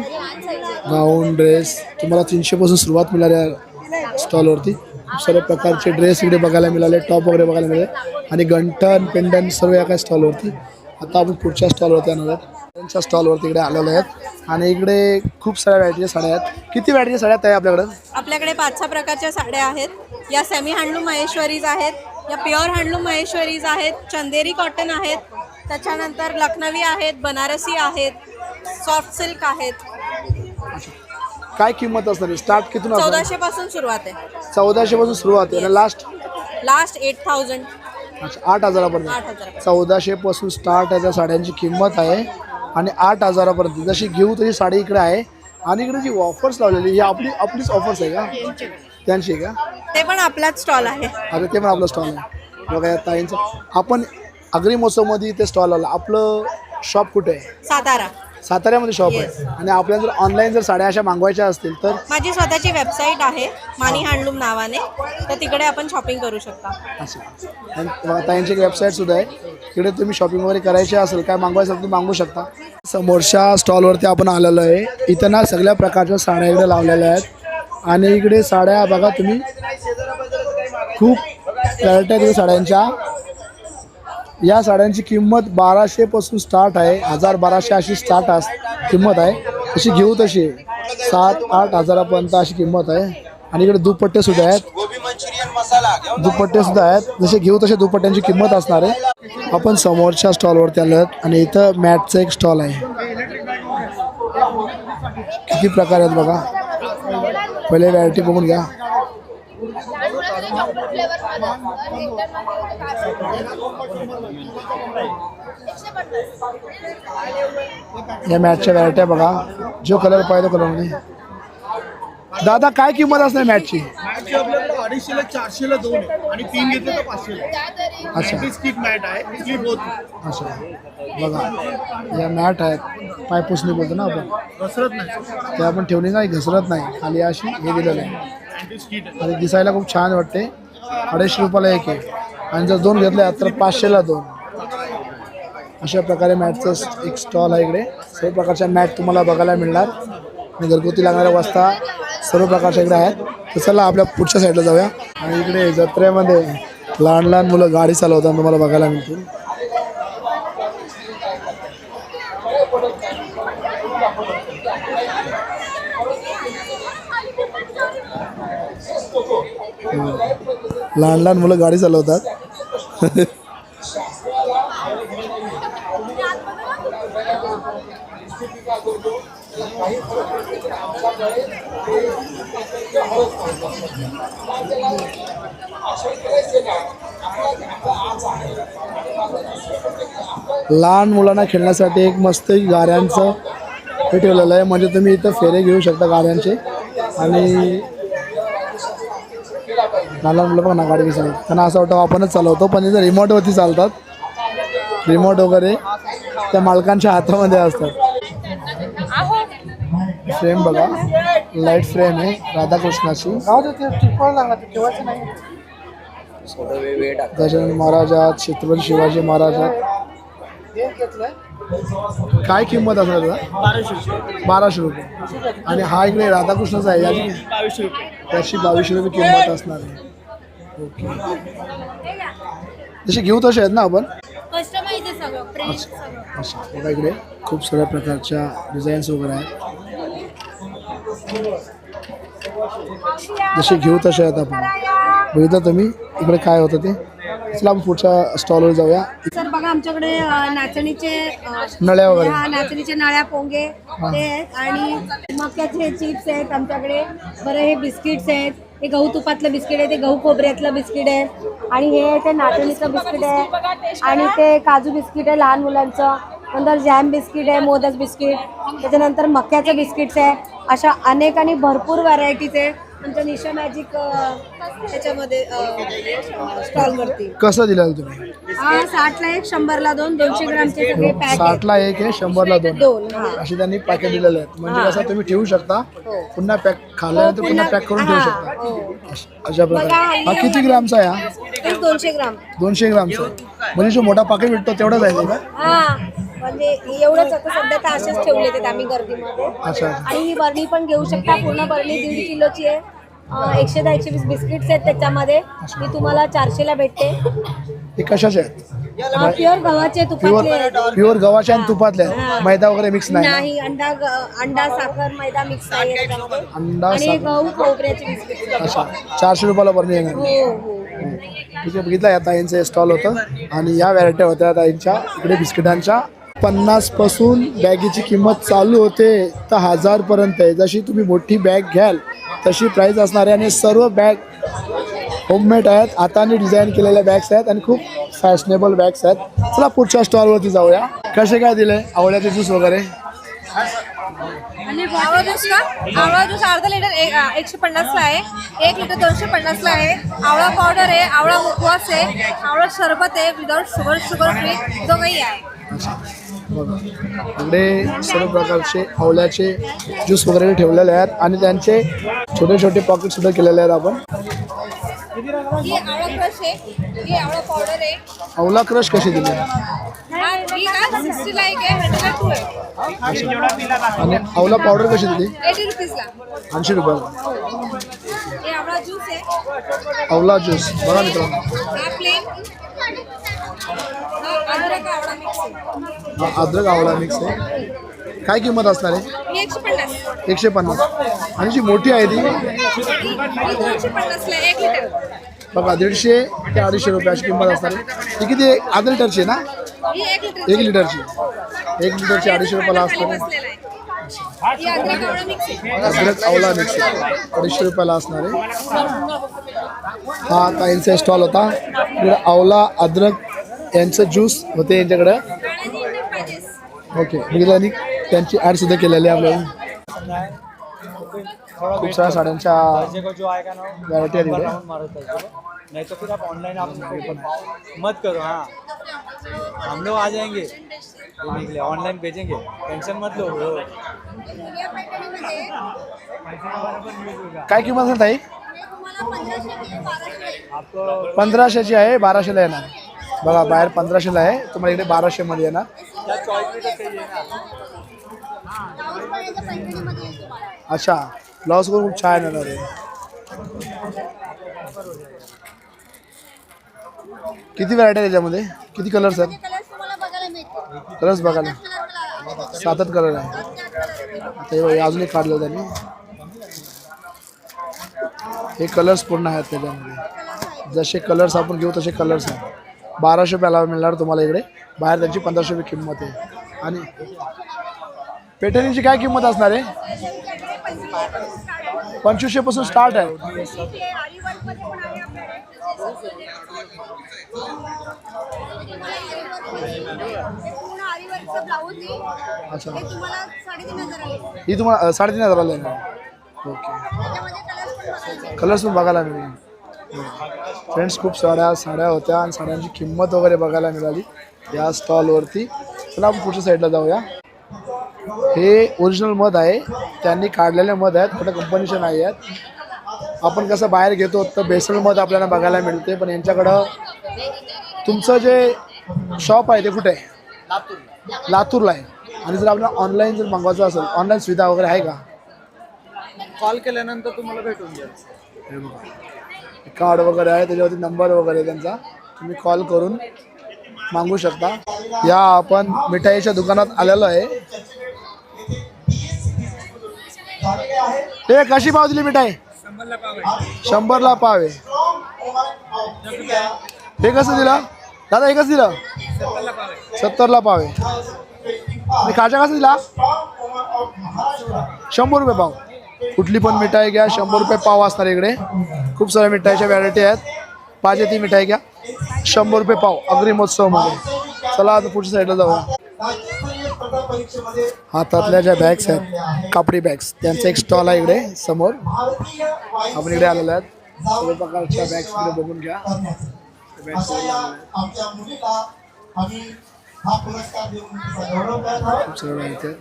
गाऊन ड्रेस तुम्हाला 300 पासून सुरुवात मिळणार आहे स्टॉलवरती. खूप सारे प्रकारचे ड्रेस इकडे बघायला मिळाले, टॉप वगैरे बघायला मिळाले. आणि गंठन पेंडन सर्व या काय स्टॉलवरती. आता आपण पुढच्या स्टॉलवरती येणार आहोत. त्यांच्या स्टॉलवरती इकडे आलेले आहेत. आणि इकडे खूप साऱ्या व्हरायटीच्या साड्या आहेत. किती व्हरायटीच्या साड्या आहेत आपल्याकडं? आपल्याकडे 5-6 प्रकारच्या साड्या आहेत. या सेमी हँडलूम महेश्वरीज आहेत, या प्युअर हँडलूम महेश्वरीज आहेत, चंदेरी कॉटन आहेत, त्याच्यानंतर लखनवी आहेत, बनारसी आहेत, सॉफ्ट सिल्क आहेत. काय किंमत असणार आहे? स्टार्ट किती? 1400 पासून सुरुवात आहे. 1400 पासून सुरुवात आहे. लास्ट 8000. अच्छा, 8,000पर्यंत. 1400 पासून स्टार्ट आहे त्या साड्यांची किंमत आहे. आणि 8,000पर्यंत जशी घेऊ तशी साडी इकडे आहे. आणि इकडे जी ऑफर्स लावलेली ही आपलीच ऑफर्स आहे का? त्यांची आहे का? ते पण आपलाच स्टॉल आहे. अरे ते पण आपला स्टॉल आहे. बघा या ताईंचं. आपण आगरी महोत्सवमध्ये इथे स्टॉल आला. आपलं शॉप कुठे आहे? साताऱ्यामध्ये शॉप आहे. आणि आपल्याला जर ऑनलाईन जर साड्या अशा मागवायच्या असतील तर? माझी स्वतःची वेबसाईट आहे मानी हँडलूम नावाने, तर तिकडे आपण शॉपिंग करू शकता. अच्छा, आणि बघा ताईंची एक वेबसाईटसुद्धा आहे. तिकडे तुम्ही शॉपिंग वगैरे करायची असेल, काय मागवायचं असेल तुम्ही मागवू शकता. समोरच्या स्टॉलवरती आपण आलेलो आहे. इथं ना सगळ्या प्रकारच्या साड्या इकडे लावलेल्या आहेत. आणि इकडे साड्या बघा तुम्ही, खूप व्हरायटी आहेत साड्यांच्या. या साड्यांची किंमत 1200 पासून स्टार्ट आहे. 1000-1200 अशी स्टार्ट किंमत आहे. अशी घेऊ तशी 7-8 हजारापर्यंत अशी किंमत आहे. आणि इकडे दुपट्टे सुद्धा आहेत. दुपट्टे सुद्धा आहेत. जसे घेऊ तसे दुपट्ट्यांची किंमत असणार आहे. आपण समोरच्या स्टॉलवरती आलो आहोत. आणि इथं मॅटचा एक स्टॉल आहे. किती प्रकार आहेत बघा. पहिले व्हरायटी बघून घ्या. या मॅटच्या व्हरायट्या बघा. जो कलर पाहिजे कलरमध्ये. दादा काय किंमत असणार मॅटची? आपल्याकडे 250ला 400ला 2 आहे आणि 3 घेतले तर 500ला. अच्छा, स्किट मॅट आहे. स्किट होत अच्छा. बघा या मॅट आहेत. पाय पुसणी बोलतो ना आपण, घसरत नाही. ते आपण ठेवली नाही, घसरत नाही. खाली अशी हे दिलेलं आहे. आणि दिसायला खूप छान वाटते. 250 रुपयाला एक आहे. आणि जर 2 घेतल्या तर 500ला 2. अशा प्रकारे मॅटचं एक स्टॉल आहे इकडे. सर्व प्रकारच्या मॅट तुम्हाला बघायला मिळणार. आणि घरगुती लागणाऱ्या वस्ता सर्व प्रकारच्या इकडे आहेत. तर चला आपल्या पुढच्या साईडला जाऊया. आणि इकडे जत्रेमध्ये लहान लहान मुलं गाडी चालवताना तुम्हाला बघायला मिळतील. लहान लहान मुलं गाडी चालवतात. लहान मुलांना खेळण्यासाठी एक मस्त गाड्यांचं हे ठेवलेलं आहे. म्हणजे तुम्ही इथं फेरे घेऊ शकता गाड्यांचे. आणि लहान मुलं बघा ना गाडी चालवतात. त्यांना असं वाटतं आपणच चालवतो, पण इथं रिमोटवरती चालतात. रिमोट वगैरे त्या मालकांच्या हातामध्ये असतात. फ्रेम बघा, लाईट फ्रेम आहे राधाकृष्णाची. गजानन महाराज आहेत, छत्रपती शिवाजी महाराज आहेत. काय किंमत असणार त्याला? 1200 रुपये. आणि हा इकडे राधाकृष्णाचा आहे, याची 2200 रुपये. त्याची 2200 रुपये किंमत असणार आहे. ओके, जसे घेऊ तसे आहेत ना आपण. कस्टमाइज आहे सगळं, प्रिंट सगळं. अच्छा, बघा इकडे खूप साऱ्या प्रकारच्या डिझाईन्स वगैरे आहेत, जसे घेऊ तसे आहेत. आपण बघितलं तुम्ही इकडे काय होतं ते. चला आपण पुढच्या स्टॉलवर जाऊया. सर बघा आमच्याकडे नाचणीचे नळ्या वगैरे. नाचणीचे नळ्या पोंगे ते आहेत आणि मक्याचे चिप्स आहेत आमच्याकडे. बरं हे बिस्किट्स आहेत, हे गहू तुपातलं बिस्किट आहे, ते गहू खोबऱ्यातलं बिस्किट आहे आणि हे ते नाचणीचं बिस्किट आहे आणि ते काजू बिस्किट आहे लहान मुलांचं. नंतर जॅम बिस्किट आहे, मोदक बिस्किट, त्याच्यानंतर मक्याचं बिस्किट्स आहे. अशा अनेक आणि भरपूर व्हरायटीज आहे आमच्या निशा मॅजिक त्याच्यामध्ये स्टॉलवरती. कसं दिलं तुम्ही? 60ला 1, 100ला 2, 200 ग्रामचे सगळे पॅक 60ला 1 आहे, 100ला 2 2. हा अशी त्यांनी पॅकेट दिलेले आहेत. म्हणजे कसं तुम्ही ठेवू शकता, पुन्हा पॅक खाल्ल्यानंतर पुन्हा पॅक करून ठेवू शकता. हो. अशा प्रकारे. हा किती ग्रामचा आहे? हा 200 ग्राम. 200 ग्रामचा आहे. म्हणजे जो मोठा पाकिट भेटतो तेवढाच आहे ते का? हा म्हणजे एवढंच आता सध्या तर असेच ठेवले आहेत आम्ही गर्दीमध्ये. अच्छा. आणि ही बरणी पण घेऊ शकता, पूर्ण बरणी 1.5 किलोची आहे. 110-120 बिस्किट्स आहेत त्याच्यामध्ये. ही तुम्हाला 400ला भेटते. ते कशाचे आहेत? प्युअर गव्हाचे तुपातले आहेत. प्युअर गव्हाचे आणि तुपातले आहेत. मैदा वगैरे मिक्स नाही ना? नाही, अंडा साखर मैदा मिक्स आहे त्याच्यामध्ये. अंडा आणि साखर. गहू खोबऱ्याचे बिस्किट. अच्छा, 400 रुपयाला बरणी येणार. हो हो. ठीक आहे, बघितलं या ताईंचं स्टॉल होतं आणि या व्हरायटी होत्या ताईंच्या इकडे बिस्किटांच्या. 50 पासून बॅगीची किंमत चालू होते तर 1000 पर्यंत आहे. जशी तुम्ही मोठी बॅग घ्याल तशी प्राईस असणार आहे. आणि सर्व बॅग होममेड आहेत, हाताने डिझाईन केलेल्या बॅग्स आहेत आणि खूप फॅशनेबल बॅग्स आहेत. चला पुढच्या स्टॉलवरती जाऊया. कसे काय दिले आवळ्याचे ज्यूस वगैरे? आणि आवळा ज्यूस का? आवळा ज्यूस अर्धा लिटर 150ला आहे, 1 लिटर 250ला आहे. आवळा पावडर आहे, आवळा मुखवास आहे, आवळा सरबत आहे विदाउट शुगर फ्री जो काही आहे. बघा इकडे सर्व प्रकारचे आवळ्याचे ज्यूस वगैरे ठेवलेले आहेत आणि त्यांचे छोटे छोटे पॉकेट सुद्धा केलेले आहेत. आपण ही आवळा क्रश आहे, ही आवळा पावडर आहे. आवळा क्रश कशी दिली? ही का 60ला 1 आहे, 100ला 2 आहे. आणि आवळा पावडर कशी दिली? 80 रुपीजला. 80 रुपयाला. हे आवळा ज्यूस आहे. आवळा ज्यूस बघा मित्रांनो, हा प्लेन. अद्रक आवळा मिक्स आहे. हा अद्रक आवळा मिक्स आहे. काय किंमत असणार आहे? ही 150. 150. आणि जी मोठी आहे ती? ही 250ला 1 लिटर. बघा 150 ते 250 रुपये अशी किंमत असणार आहे. ती किती? अर्धा लिटरची आहे ना? ही 1 लिटर. 1 लिटरची. 1 लिटरची 250 रुपयाला असणार आहे. ही अद्रक आवळा मिक्स आहे. अद्रक आवळा मिक्स 250 रुपयाला असणार आहे. हा ताईंचा स्टॉल होता. इकडे आवळा अद्रक यांचं ज्यूस होते यांच्याकडं. ओके, बघितलं आणि त्यांची ॲड सुद्धा केलेली आहे आपल्याला. खूप साऱ्या साड्यांच्या व्हरायटी आहे तिकडे. नहीं तो फिर आप ऑनलाइन आप मत करो. हाँ हम लोग आ जाएंगे लेने के लिए, ऑनलाइन भेजेंगे, टेंशन मत लो. काय किंमत आहे ताई? 1500ची आहे, 1200ला येणार. बघा बाहेर 1500ला आहे, तुम्हाला इकडे 1200 मध्ये येणार. अच्छा, ब्लाउज पण खूप छान येणार आहे. किती व्हरायटी आहे त्याच्यामध्ये? किती कलर्स आहेत? कलर्स बघायला 7 कलर आहे. ते अजून एक काढलं त्यांनी. हे कलर्स पूर्ण आहेत त्याच्यामध्ये. जसे कलर्स आपण घेऊ तसे कलर्स आहेत. 1200 रुपयाला मिळणार तुम्हाला इकडे. बाहेर त्यांची 1500 रुपये किंमत आहे. आणि पेटर्नीची काय किंमत असणार आहे? 2500 पासून स्टार्ट आहे. अच्छा, ही तुम्हाला 3500ला येणार. ओके, कलर्स पण बघायला मिळेल. फ्रेंड्स खूप साड्या होत्या आणि साड्यांची किंमत वगैरे बघायला मिळाली या स्टॉलवरती. चला आपण पुढच्या साईडला जाऊया. हे ओरिजिनल मध आहे, त्यांनी काढलेले मध आहेत, कुठे कंपनीचे नाही आहेत. आपण कसं बाहेर घेतो तर बेसल मध आपल्याला बघायला मिळते, पण यांच्याकडं तुमचं जे शॉप आहे ते कुठे आहे? लातूरला आहे. आणि जर आपल्याला ऑनलाईन जर मागवायचं असेल, ऑनलाईन सुविधा वगैरे आहे का? कॉल केल्यानंतर तुम्हाला भेटून जाईल. हे बघा, कार्ड वगैरे आहे, त्याच्यावरती नंबर वगैरे आहे त्यांचा, तुम्ही कॉल करून मागवू शकता. या आपण मिठाईच्या दुकानात आलेलो आहे. हे कशी पाव दिली मिठाई? 100ला पाव आहे. हे कसं दिलं दादा? हे कसं दिलं? 70ला पाव आहे. आणि खाजा कसं दिला? 100 रुपये पाव. कुठली पण मिठाई घ्या, 100 रुपये पाव असणार इकडे. खूप साऱ्या मिठाईच्या व्हरायटी आहेत. पाहिजे ती मिठाई घ्या, 100 रुपये पाव अग्री महोत्सवमध्ये. चला आता पुढच्या साईडला जाऊया. हातातल्या ज्या बॅग्स आहेत, कापडी बॅग्स, त्यांचा एक स्टॉल आहे इकडे समोर. आपण इकडे आलेलो आहेत. सर्व प्रकारच्या बॅग्स इकडे बघून घ्या. खूप सगळं आहे इथे.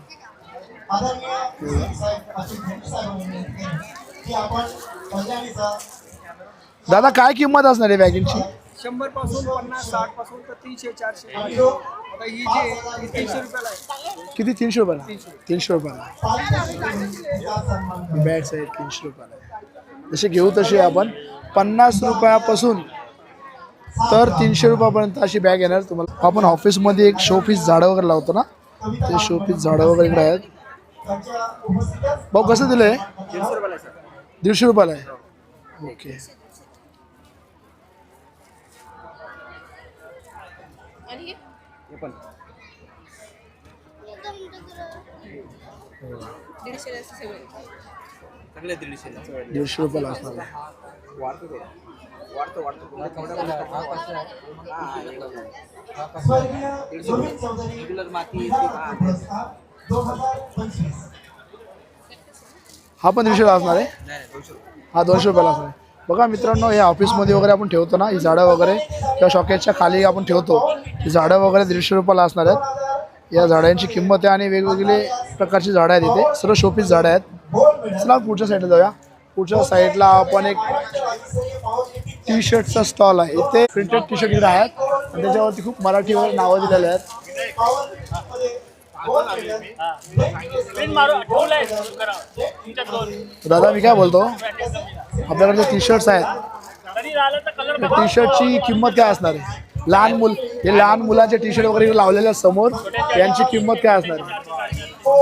दादा काय किंमत असणार आहे बॅगिंगची? 100 पासून 50, 60 पासून तर 300, 400. आता ही जी आहे ही 300 रुपयाला आहे. किती? 300 रुपयाला. 300 रुपयाला बॅग्स आहेत. 300 रुपयाला. जसे घेऊ तसे आपण 50 रुपयापासून तर 300 रुपयापर्यंत अशी बॅग येणार तुम्हाला. आपण ऑफिसमध्ये एक शोपीस झाडं वगैरे लावतो ना, ते शोपीस झाडं वगैरे इकडे आहेत. भाऊ कसं दिलंय? 150 रुपयाला आहे. ओके. चांगले 150. 150 रुपयाला असणार आहे. हा पण 150 ला असणार आहे. हा 200 रुपयाला असणार आहे. बघा मित्रांनो, हे ऑफिसमध्ये वगैरे आपण ठेवतो ना, ही झाडं वगैरे किंवा शॉकेजच्या खाली आपण ठेवतो, ही झाडं वगैरे 150 रुपयाला असणार आहेत. या झाडांची किंमत आहे आणि वेगवेगळे प्रकारची झाडं आहेत इथे. सर्व शोपीस झाडं आहेत. चला पुढच्या साईडला जाऊया. पुढच्या साईडला आपण एक टी शर्टचा स्टॉल आहे. इथे प्रिंटेड टी शर्ट इकडे आहेत आणि त्याच्यावरती खूप मराठीवर नावं दिलेली आहेत. दादा मी काय बोलतो, आपल्याकडे टी शर्ट्स आहेत, टी शर्टची किंमत काय असणार आहे? लहान मुल, हे लहान मुलांचे टी शर्ट वगैरे लावलेले आहेत समोर, यांची किंमत काय असणार आहे?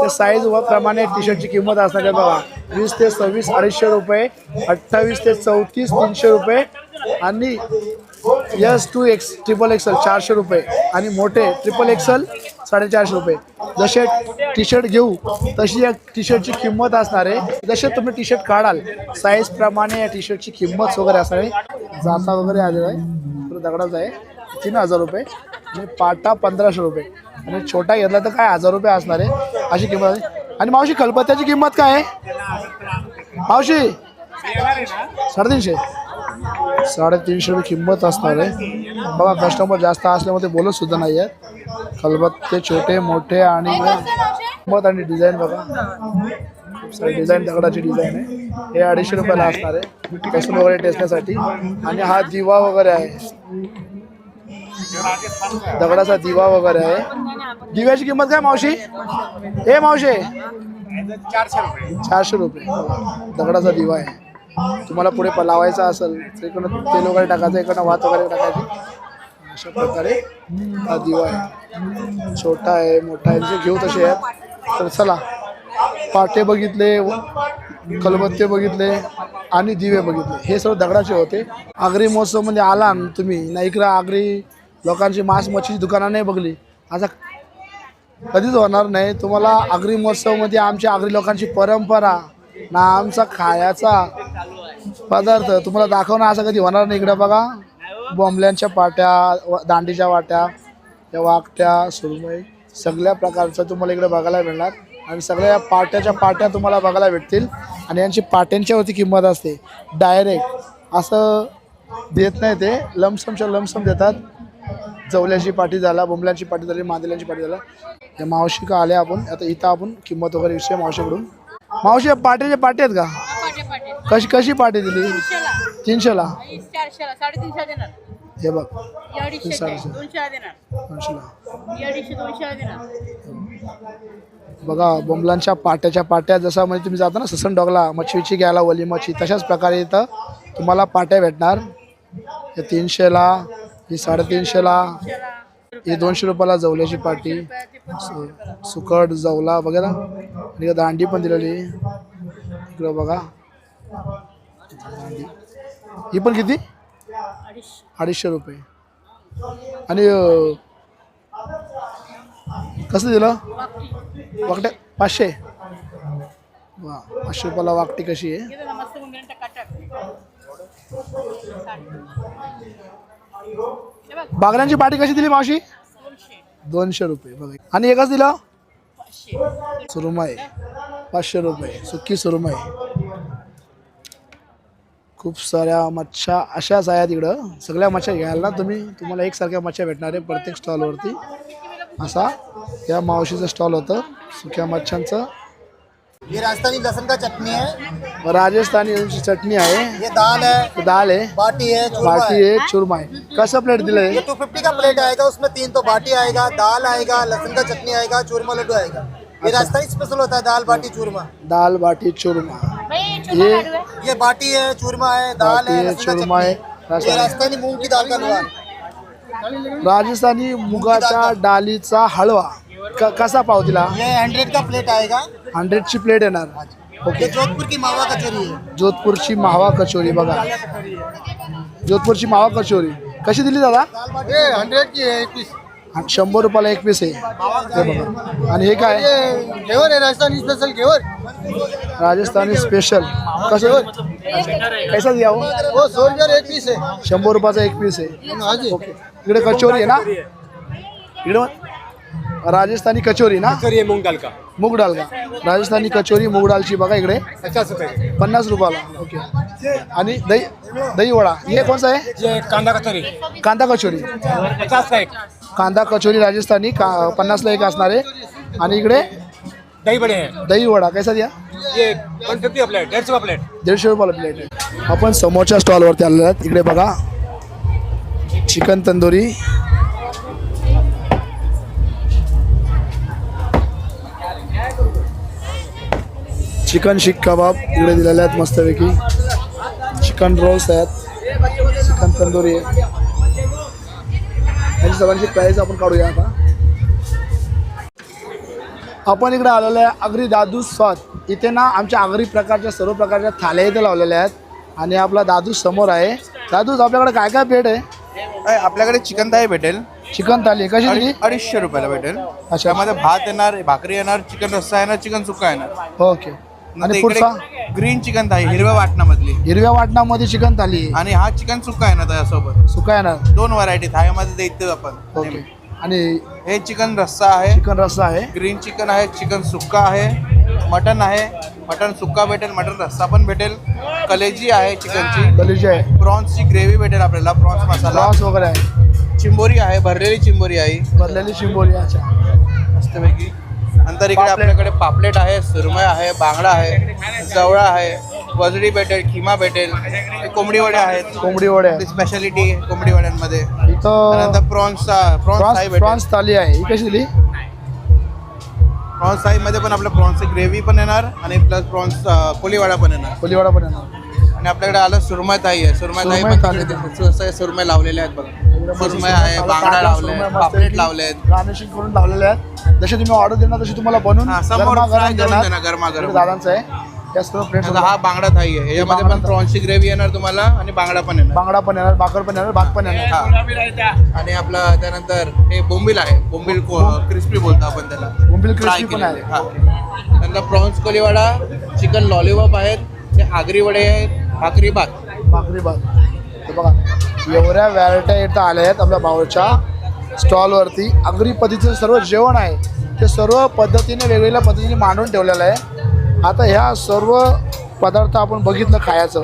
ते साईज प्रमाणे टी शर्टची किंमत असणार आहे बघा. 20 ते 26 250 रुपये, 28 ते 34 300 रुपये आणि S2X XXL 400 रुपये आणि मोठे XXL 450 रुपये. जसे टी शर्ट घेऊ तशी या टी शर्टची किंमत असणार आहे. जसे तुम्ही टी शर्ट काढाल साईज प्रमाणे या टी शर्टची किंमत वगैरे असणार आहे. जाता वगैरे आलेला आहे, दगडाचा आहे, 3000 रुपये आणि पाटा 1500 रुपये आणि छोटा घेतला तर काय 1000 रुपये असणार आहे अशी किंमत आहे. आणि मावशी खलबत्त्याची किंमत काय आहे मावशी? 350. 350 रुपये किंमत असणार आहे बघा. कस्टमर जास्त असल्यामुळे ते बोलत सुद्धा नाही आहेत. खलबत्ते छोटे मोठे आणि किंमत आणि डिझाईन बघा. खूप सारी डिझाईन, दगडाची डिझाईन आहे. हे 250 रुपयाला असणार आहे लसूण वगैरे टेचण्यासाठी. आणि हा दिवा वगैरे आहे, दगडाचा दिवा वगैरे आहे. दिव्याची किंमत काय मावशी? हे मावशी 400 रुपये. दगडाचा दिवा आहे. तुम्हाला पुढे लावायचा असेल तर इकडनं तेल वगैरे टाकायचं, इकडनं वात वगैरे टाकायची. अशा प्रकारे हा दिवा आहे. छोटा आहे मोठा आहे, जे घेऊ तसे आहेत. तर चला, पाटे बघितले, खलबत्ते बघितले आणि दिवे बघितले, हे सर्व दगडाचे होते. आगरी महोत्सवमध्ये आला तुम्ही ना, इकडं आगरी लोकांची मांस मच्छीची दुकानं नाही बघली, आता कधीच होणार नाही. तुम्हाला आगरी महोत्सवमध्ये आमच्या आगरी लोकांची परंपरा ना आमचा खायचा पदार्थ तुम्हाला दाखवणं असं कधी होणार नाही. इकडं बघा, बोंबल्यांच्या पाट्या, दांडीच्या वाट्या, त्या वाकट्या, सुरमई, सगळ्या प्रकारचं तुम्हाला इकडे बघायला मिळणार. आणि सगळ्या पाट्याच्या पाट्या तुम्हाला बघायला भेटतील. आणि यांची पाट्यांच्यावरती किंमत असते, डायरेक्ट असं देत नाही ते, लमसमच्या लमसम देतात. जवल्याची पाटी झाला, बोंबल्यांची पाटी झाली, मांदेल्यांची पाटी झाला. या मावशी का आल्या आपण आता इथं, आपण किंमत वगैरे विषय मावशीकडून. मावशी पाट्याचे पाटे आहेत का? कशी पाटी दिली? 300ला. हे बघ अडीचशे साडेशे. 200 देणार 200ला. 200 देणार. बघा बोंबलांच्या पाट्या जसं म्हणजे तुम्ही जाता ना ससन डॉगला मच्छीची घ्यायला ओली मच्छी तशाच प्रकारे इथं तुम्हाला पाट्या भेटणार. हे 300ला, ही 350ला, ही 200 रुपयाला जवल्याची पाटी, सुकट जवला वगैरे. आणि दांडी पण दिलेली इकडं बघा. दांडी ही पण किती? 250 रुपये. आणि कसं दिलं? वाकट्या 500. वा 500 रुपयाला वाकटी कशी आहे? बागड्यांची पाटी कशी दिली मावशी? 200 रुपये बघा. आणि एकच दिलं सुरमई 500 रुपये. सुकी सुरमई. खूप साऱ्या मच्छ्या अशाच आहेत इकडं. सगळ्या मच्छ्या घ्यायला ना तुम्हाला एकसारख्या मच्छ्या भेटणार आहे प्रत्येक स्टॉलवरती. असा या मावशीचं स्टॉल होतं सुक्या मच्छ्यांचं. ये राजस्थानी लहसुन का चटनी है, राजस्थानी चटणी आहे, ये दाल है, दाल आहे, बाटी है, बाटी आहे, चुरमा आहे. कसं प्लेट दिलंय? ये 250 का प्लेट आएगा, उसमें 3 तो बाटी आएगा, दाल आएगा, लहसुन का चटनी आएगा, चूरमा लड्डू आएगा. ये राजस्थानी स्पेशल होता है, दाल बाटी चूरमा. दाल बाटी चुरमा. ये बाटी है, चूरमा है, दाल बाटी है, है, लहसुन का चूरमा है, चटनी. ये राजस्थानी मूंग की दाल का हलवा है. राजस्थानी मुगाच्या डालीचा हलवा. कसा पाव दिला? ये 100 का प्लेट आएगा. 100ची प्लेट येणार. ये जोधपुर की मावा कचौरी है. जोधपुरची मावा कचोरी बघा. जोधपुरची मावा कचोरी कशी दिली दादा? ये 100 की है, 1 पीस. 100 रुपयाला 1 पीस आहे. हे बघा. आणि हे काय? ये घेवर है, राजस्थानी स्पेशल घेवर. राजस्थानी स्पेशल कसं कैसा दिया हो? वो 100 रुपये 1 पीस है. 100 रुपयाचा 1 पीस आहे. हाँ जी. ओके. इकडे कचोरी आहे ना? इकडे राजस्थानी कचोरी ना? मूंग दाल का. मूग डाल का? राजस्थानी कचोरी मूग डालची बघा इकडे 50 रुपये. 50 रुपयाला. ओके. आणि दही वडा हे कोणता आहे? ये कांदा कचौरी कांदा कचोरी 50 का एक. कांदा कचोरी राजस्थानी 50ला एक असणार आहे. आणि इकडे दही बड़े हैं. दही वडा कैसा दिया? ये 150 का प्लेट, 150 का प्लेट. 150 रुपयाला प्लेट आहे. आपण समोरच्या स्टॉलवरती आलेलो आहेत. इकडे बघा चिकन तंदुरी, चिकन शीख कबाब इकडे दिलेले आहेत मस्तपैकी. चिकन रोल्स आहेत, चिकन तंदुरी आहे. याची सगळ्यांची प्राईस आपण काढूया आता. आपण इकडे आलेलो आहे आगरी दादू स्वाद. इथे ना आमच्या आगरी प्रकारच्या सर्व प्रकारच्या थाल्या इथे लावलेल्या आहेत. आणि आपला दादू समोर आहे. दादू आपल्याकडे काय काय प्लेट आहे? आपल्याकडे चिकन थाळी भेटेल. चिकन थाली कशी दिली? 250 रुपयाला भेटेल. अच्छा. त्यामध्ये भात येणार, भाकरी येणार, चिकन रस्सा येणार, चिकन सुक्का येणार. ओके. आणि पुढचा ग्रीन चिकन थाळी हिरव्या वाटणामधली. हिरव्या वाटणामध्ये चिकन थाली आणि हा चिकन सुक्का येणार त्याच्यासोबत. सुका येणार. 2 व्हरायटी थाळीमध्ये देतो आपण. ओके. आणि हे चिकन रस्सा आहे, चिकन रस्सा आहे, ग्रीन चिकन आहे, चिकन सुक्का आहे, मटन आहे, मटन सुक्का भेटेल, मटन रस्सा पण भेटेल, कलेजी आहे चिकनची, कलेजी आहे, प्रॉन्सची ग्रेव्ही भेटेल आपल्याला, प्रॉन्स मसाला, प्रॉन्स वगैरे आहे, चिंबोरी आहे, भरलेली चिंबोरी आहे, भरलेली चिंबोरी. अच्छा मस्तपैकी. नंतर इकडे आपल्याकडे पापलेट आहे, सुरमई आहे, बांगडा आहे, जवळा आहे, वजडी भेटेल, खिमा भेटेल, कोंबडी वडे आहेत, कोंबडी वडे आहे. स्पेशालिटी कोंबडी वड्यांमध्ये. इथं नंतर प्रॉन्स थाळी भेटेल. प्रॉन्स थाली आहे. ही कशी दिली? प्रॉन्स थाळीमध्ये पण आपल्या प्रॉन्सची ग्रेव्ही पण येणार आणि प्लस प्रॉन्स कोलीवाडा पण येणार. कोलीवाडा पण येणार. आणि आपल्याकडे आलं सुरमई थाळी आहे. सुरमई थाळी पण सुरमई लावलेले आहेत बघा. सुरमई आहे, बांगडा लावले, पापलेट लावले आहेत, गार्निशिंग करून लावलेले आहेत. जसे तुम्ही ऑर्डर देणार तशी तुम्हाला बनवून समोर गरमागरम फ्राय करून देणार. देणार गरमागरम. दादांचं आहे. या सर्व प्लेट आता हा बांगडा थाळी आहे. याच्यामध्ये पण प्रॉन्सची ग्रेव्ही येणार तुम्हाला आणि बांगडा पण येणार. बांगडा पण येणार, भाकर पण येणार, भात पण येणार. हा. आणि आपलं त्यानंतर हे बोंबील आहे. बोंबील क्रिस्पी बोलतो आपण त्याला. बोंबील फ्राय क्रिस्पी पण आहे. केलेले. हा. नंतर प्रॉन्स कोलीवाडा, चिकन लॉलीपॉप आहेत, हे आगरी वडे आहेत, भाकरी भात. भाकरी भात. हे बघा एवढ्या व्हरायट्या इथं आल्या आहेत आपल्या भाऊच्या स्टॉलवरती. आगरी पद्धतीचं सर्व जेवण आहे ते सर्व पद्धतीने वेगवेगळ्या पद्धतीने मांडून ठेवलेलं आहे. आता ह्या सर्व पदार्थ आपण बघितलं खायचं.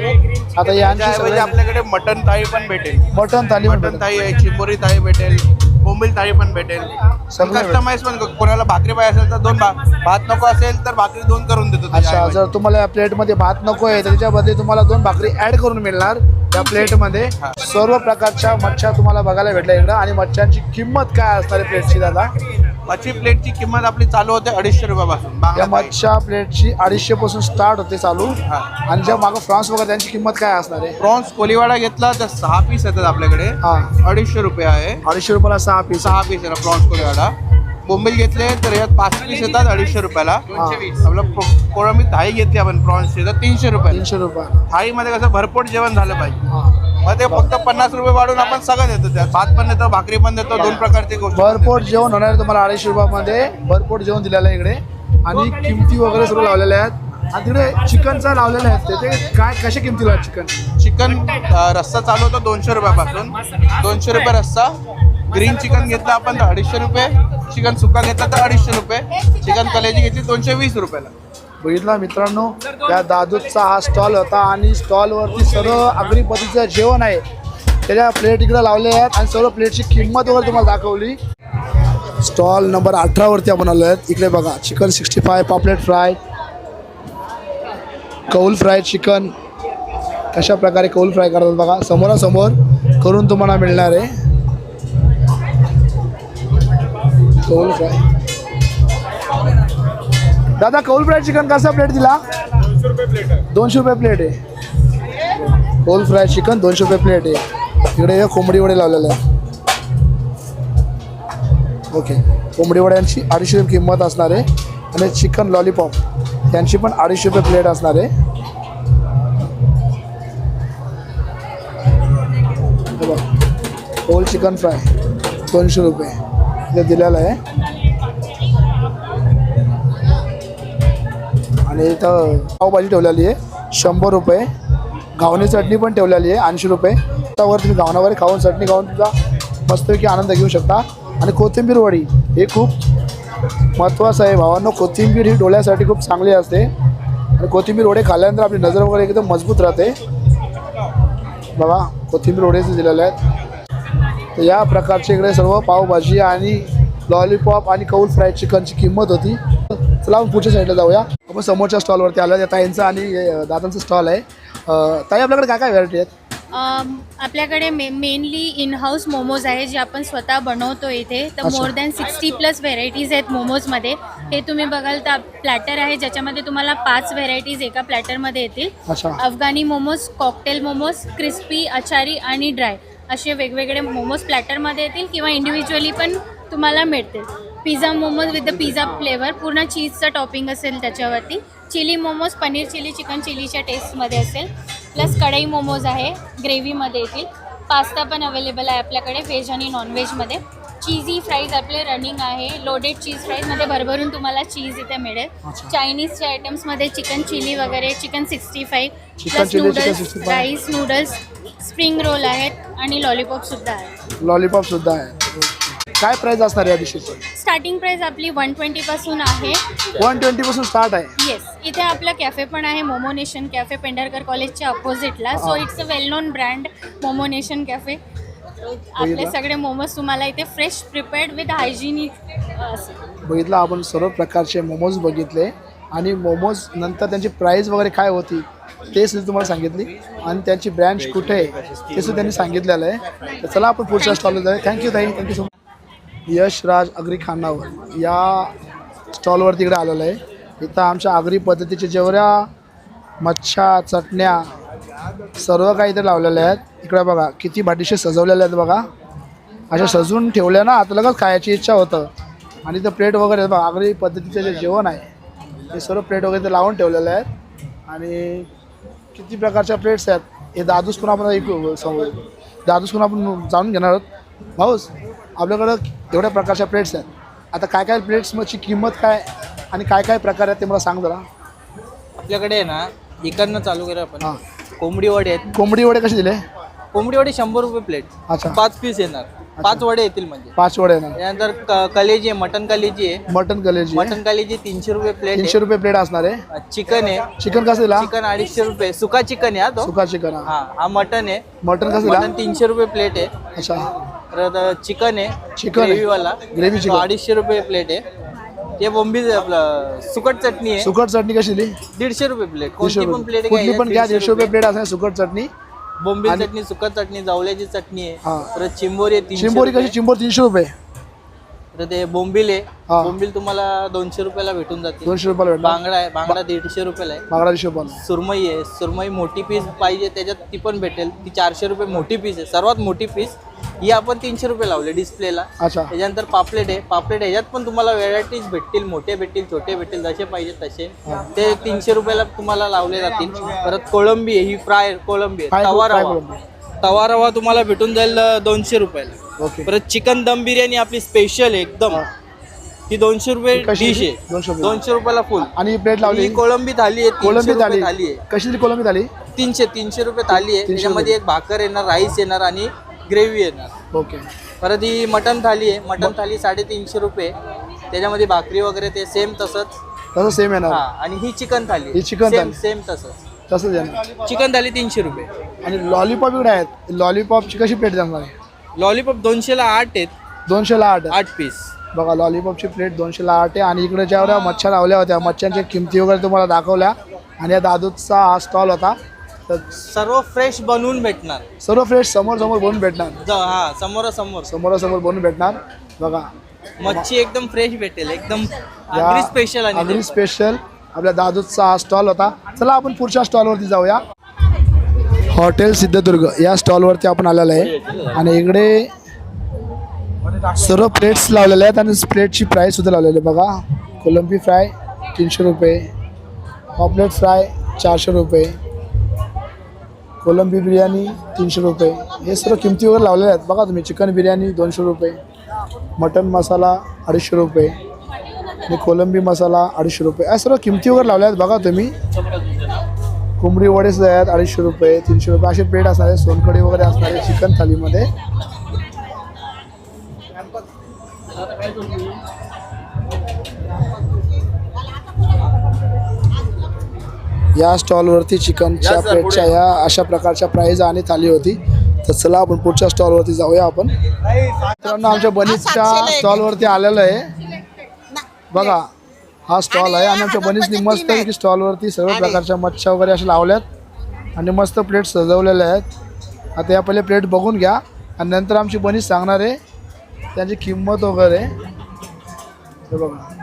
आता यांची त्याऐवजी आपल्याकडे मटन थाळी पण भेटेल. मटन थाली मटन थाळी आहे, चिंबोरी थाळी भेटेल, बोंबील थाळी पण भेटेल. कस्टमाइज पण कोणाला भाकरी पाहिजे असेल तर 2 भात नको असेल तर भाकरी 2 करून देतो. अच्छा, जर तुम्हाला या प्लेटमध्ये भात नको आहे तर त्याच्यामध्ये तुम्हाला 2 भाकरी ॲड करून मिळणार. त्या प्लेटमध्ये सर्व प्रकारच्या मच्छ्या तुम्हाला बघायला भेटल्या इकडं. आणि मच्छ्यांची किंमत काय असणार आहे प्लेटची दादा? मच्छी प्लेटची किंमत आपली चालू होते 250 रुपयापासून. या मच्छ्या प्लेटची 250 पासून स्टार्ट होते चालू. आणि ज्या मागं फ्रान्स वगैरे त्यांची किंमत काय असणार आहे? प्रॉन्स कोलीवाडा घेतला तर 6 पीस येतात आपल्याकडे. 250 रुपये आहे. 250 रुपयाला 6 पीस. 6 पीस येतात प्रॉन्स कोलीवाडा. बोंबील घेतले तर यात 5 पीस येतात 250 रुपयाला. आपलं कोळंबी थाळी घेतली आपण प्रॉन्सची तर 300 रुपये. 300 रुपये. थाळीमध्ये कसं भरपोट जेवण झालं पाहिजे. मग ते फक्त 50 रुपये वाढून आपण सगळं देतो. त्यात भात पण देतो, भाकरी पण देतो, 2 प्रकारची गोष्ट. भरपोट जेवण होणार आहे तुम्हाला 250 रुपयामध्ये. भरपोट जेवण दिलेलं आहे इकडे. आणि किमती वगैरे सर्व लावलेल्या आहेत. आणि तिकडे चिकनचा लावलेलं आहे. ते काय कशा किमतीला चिकन रस्सा चालू होतो 200 रुपयापासून. 200 रुपये रस्सा. ग्रीन चिकन घेतलं आपण तर 250 रुपये. चिकन सुक्का घेतला तर 250 रुपये. चिकन कलेजी घेतली 220 रुपयाला. बघितला मित्रांनो, या दादूचा हा स्टॉल होता. आणि स्टॉलवरती सर्व आगरी पद्धतीचं जेवण आहे. त्याच्या प्लेट इकडे लावले आहेत. आणि सर्व प्लेटची किंमत वगैरे तुम्हाला दाखवली. स्टॉल नंबर 18 वरती आपण आलो आहेत. इकडे बघा चिकन 65, पापलेट फ्राय, कौल फ्राय चिकन. कशा प्रकारे कौल फ्राय करतात बघा, समोरासमोर करून तुम्हाला मिळणार आहे कौल फ्राय. दादा कौल फ्राय चिकन कसा प्लेट दिला? 200 रुपये प्लेट आहे. कौल फ्राय चिकन 200 रुपये प्लेट आहे. इकडे कोंबडी वडे लावलेले आहे. ओके, कोंबडी वड्यांची 250 रुपये किंमत असणार आहे. आणि चिकन लॉलीपॉप यांची पण 250 रुपये प्लेट असणार आहे. होल चिकन फ्राय 200 रुपये इथे दिलेलं आहे. आणि इथं पावभाजी ठेवलेली आहे 100 रुपये. घावणी चटणी पण ठेवलेली आहे 80 रुपये. त्यावर तुम्ही घावणावर खाऊन चटणी खाऊन तुमचा मस्तपैकी आनंद घेऊ शकता. आणि कोथिंबीर वडी हे खूप महत्त्वाचं आहे भावांनो. कोथिंबीर ही डोळ्यासाठी खूप चांगली असते. आणि कोथिंबीर वडे खाल्ल्यानंतर आपली नजर वगैरे एकदम मजबूत राहते. बघा कोथिंबीर वडेच दिलेले आहेत. तर या प्रकारचे इकडे सर्व पावभाजी आणि लॉलीपॉप आणि कौल फ्राय चिकनची किंमत होती. चला आपण पुढच्या साईडला जाऊया. आपण समोरच्या स्टॉलवरती आलो. त्या ताईंचा आणि दादांचा स्टॉल आहे. ताई आपल्याकडे काय काय व्हरायटी आहेत? आपल्याकडे मेनली इन हाऊस मोमोज आहे जे आपण स्वतः बनवतो इथे. तर मोर दॅन 60+ व्हेरायटीज आहेत मोमोजमध्ये. हे तुम्ही बघाल तर प्लॅटर आहे ज्याच्यामध्ये तुम्हाला 5 व्हेरायटीज एका प्लॅटरमध्ये येतील. अफगाणी मोमोज, कॉकटेल मोमोज, क्रिस्पी, अचारी आणि ड्राय असे वेगवेगळे मोमोज प्लॅटरमध्ये येतील किंवा इंडिव्हिज्युअली पण तुम्हाला मिळतील. Pizza momos with the pizza flavour, पूर्ण चीजचं टॉपिंग असेल त्याच्यावरती. Chilli momos paneer chilli, chicken चिलीच्या टेस्टमध्ये असेल. प्लस कढई मोमोज आहे ग्रेव्हीमध्ये येतील. पास्ता पण अवेलेबल आहे आपल्याकडे व्हेज आणि नॉनव्हेजमध्ये. चीजी फ्राईज आपले रनिंग आहे. लोडेड चीज फ्राईजमध्ये भरभरून तुम्हाला चीज इथे मिळेल. चायनीजच्या आयटम्समध्ये चिकन चिली वगैरे, chicken 65 plus noodles, rice noodles, spring roll आहेत आणि लॉलीपॉपसुद्धा आहे. लॉलीपॉपसुद्धा आहे. काय प्राईस असणार आहे या डिशेसची? स्टार्टिंग प्राईस आपली 120 पासून आहे. 120 पासून स्टार्ट आहे. येस, इथे आपला कॅफे पण आहे मोमो नेशन कॅफे, पेंढारकर कॉलेजच्या अपोजिटला. So it's a well known brand Momo nation cafe. आपले सगळे मोमोज तुम्हाला इथे फ्रेश प्रिपेअर्ड विथ हायजिनिक बघितलं आपण सर्व प्रकारचे मोमोज बघितले. आणि मोमोज नंतर त्यांची प्राईस वगैरे काय होती ते सुद्धा तुम्हाला सांगितली. आणि त्यांची ब्रँच कुठे आहे ते सुद्धा त्यांनी सांगितलेलं आहे. तर चला आपण पुढच्या स्टॉलला जाऊया. थँक्यू ताई, thank you so much. Yashraj Agri खानावर या स्टॉलवरती इकडे आलेलं आहे. इथं आमच्या आगरी पद्धतीच्या जेवढ्या मच्छ्या, चटण्या सर्व काही इथे लावलेल्या आहेत. इकडे बघा किती भाटीशे सजवलेले आहेत बघा. अशा सजवून ठेवल्या ना आता लगेच खायची इच्छा होतं. आणि इथं प्लेट वगैरे बघा आगरी पद्धतीचं जे जेवण आहे ते सर्व प्लेट वगैरे ते लावून ठेवलेले आहेत. आणि किती प्रकारच्या प्लेट्स आहेत हे दादूसकडून आपण दादूसकडून आपण जाणून घेणार आहोत. भाऊस आपल्याकडं एवढ्या प्रकारच्या प्लेट्स आहेत. आता काय काय प्लेट्सची किंमत काय आणि काय काय प्रकार आहेत ते मला सांग जरा. आपल्याकडे आहे ना इकडनं चालू करा आपण. कोंबडी वडे आहेत. कोंबडी वडे कसे दिले? कोंबडी वडे 100 रुपये प्लेट. अच्छा, 5 पीस येणार. 5 वडे येतील म्हणजे 5 वडे येणार. त्यानंतर कलेजी आहे, मटन कलेजी आहे. मटन कलेजी 300 रुपये प्लेट. 300 रुपये प्लेट असणार आहे. चिकन आहे. चिकन कसं दिला? चिकन 250 रुपये. सुका चिकन आहे तो. सुका चिकन. हा मटन आहे. मटन कसं दिला? 300 रुपये प्लेट आहे. अच्छा, तर चिकन आहे. चिकन ग्रेव्हीवाला ग्रेव्ही चिकन 250 रुपये प्लेट आहे. ते बोंबील आपलं सुकट चटणी आहे. सुकट चटणी कशी दिली? 150 रुपये प्लेट. 150 कोणती पण प्लेट कुठली पण घ्या 150 रुपये प्लेट असणार सुकट चटणी. बोंबील आणि- चटणी, सुका चटणी, जावल्याची चटणी हा. आहे, परत चिंबोरी आहे 300 चिंबोरी रुपये. कशी? चिंबोरी 300 रुपये. परत हे बोंबील आहे, हा. बोंबील तुम्हाला 200 रुपयाला भेटून जाते. 200 रुपयाला भेटणार. बांगडा आहे, बांगडा 150 रुपयाला आहे. बांगडा 200 रुपयाला. सुरमई आहे, सुरमई मोठी पीस पाहिजे त्याच्यात ती पण भेटेल, ती 400 रुपये मोठी पीस आहे, सर्वात मोठी पीस ही आपण 300 रुपये लावले डिस्प्लेला. अच्छा. त्याच्यानंतर पापलेट आहे, पापलेट ह्याच्यात पण तुम्हाला व्हेरायटीज भेटतील, मोठे भेटतील, छोटे भेटतील, जसे पाहिजे तसे. ते 300 रुपयाला तुम्हाला लावले जातील. परत कोळंबी आहे, ही फ्राय कोळंबी आहे, फ्राय तवा रवा, कोळंबी. तवा रवा तुम्हाला भेटून जाईल 200 रुपयाला. ओके. परत चिकन दम बिर्याणी आपली स्पेशल आहे एकदम, ही 200 रुपये कशी डिश ती? आहे, 200 रुपये. 200 रुपयाला फुल. आणि प्लेट लावली ही कोळंबी थाली आहे, 300 कोलंबी रुपये थाली. थाली आहे. कशी ती कोलंबी थाली? 300 रुपये थाली आहे. 300 त्याच्यामध्ये एक भाकर येणार, राईस येणार आणि ग्रेव्ही येणार. ओके. परत ही मटन थाली आहे, मटन थाली 350 रुपये, त्याच्यामध्ये भाकरी वगैरे ते सेम तसंच. तसं सेम येणार. हा, आणि ही चिकन थाली ही चिकन सेम थाली. सेम तसंच. तसंच येणार. चिकन थाली 300 रुपये. आणि लॉलीपॉप इकडे आहेत. लॉलीपॉपची कशी प्लेट जाणार आहे? लॉलीपॉप 200ला 8 आहेत, 200ला 8. 8 पीस. बघा लॉलीपॉपची प्लेट 200ला 8 आहे. आणि इकडे ज्या मच्छ्या लावल्या होत्या, मच्छ्यांच्या किमती वगैरे तुम्हाला दाखवल्या. आणि या दादूचा हा स्टॉल होता. तर सर्व फ्रेश बनवून भेटणार. सर्व फ्रेश समोर समोर बनवून भेटणार. हा, समोरासमोर समोरासमोर बनवून भेटणार. बघा मच्छी एकदम फ्रेश भेटेल, एकदम या आगरी स्पेशल. आणि आगरी स्पेशल आपल्या दादूचा हा स्टॉल होता. चला आपण पुढच्या स्टॉलवरती जाऊया. हॉटेल सिद्धदुर्ग या स्टॉलवरती आपण आलेलो आहे. आणि इकडे सर्व प्लेट्स लावलेल्या आहेत आणि प्लेटची प्राईस सुद्धा लावलेली आहे. बघा कोलंबी फ्राय 300 रुपये, पॉपलेट फ्राय 400 रुपये, कोलंबी बिर्याणी 300 रुपये. हे सर्व किमती वगैरे लावलेल्या आहेत. बघा तुम्ही, चिकन बिर्याणी 200 रुपये, मटन मसाला 250 रुपये आणि कोलंबी मसाला 250 रुपये. या सर्व किमती वगैरे लावल्या आहेत. बघा तुम्ही, कोंबडी वडे सुद्धा आहेत 250 रुपये, 300 रुपये असे प्लेट असणार आहे. सोनकढी वगैरे असणार आहे चिकन थालीमध्ये. या स्टॉलवरती चिकनच्या प्लेटच्या या अशा प्रकारच्या प्राईज आणि थाली होती. तर चला आपण पुढच्या स्टॉलवरती जाऊया आपण. मित्रांनो, आमच्या बनीसच्या स्टॉलवरती आलेलं आहे. बघा हा स्टॉल आहे आणि आमच्या बनीसनी मस्त की स्टॉलवरती सर्व प्रकारच्या मच्छ्या वगैरे अशा लावल्यात आणि मस्त प्लेट सजवलेल्या आहेत. आता या पहिले प्लेट बघून घ्या आणि नंतर आमची बनीस सांगणार आहे त्यांची किंमत वगैरे. हे बघा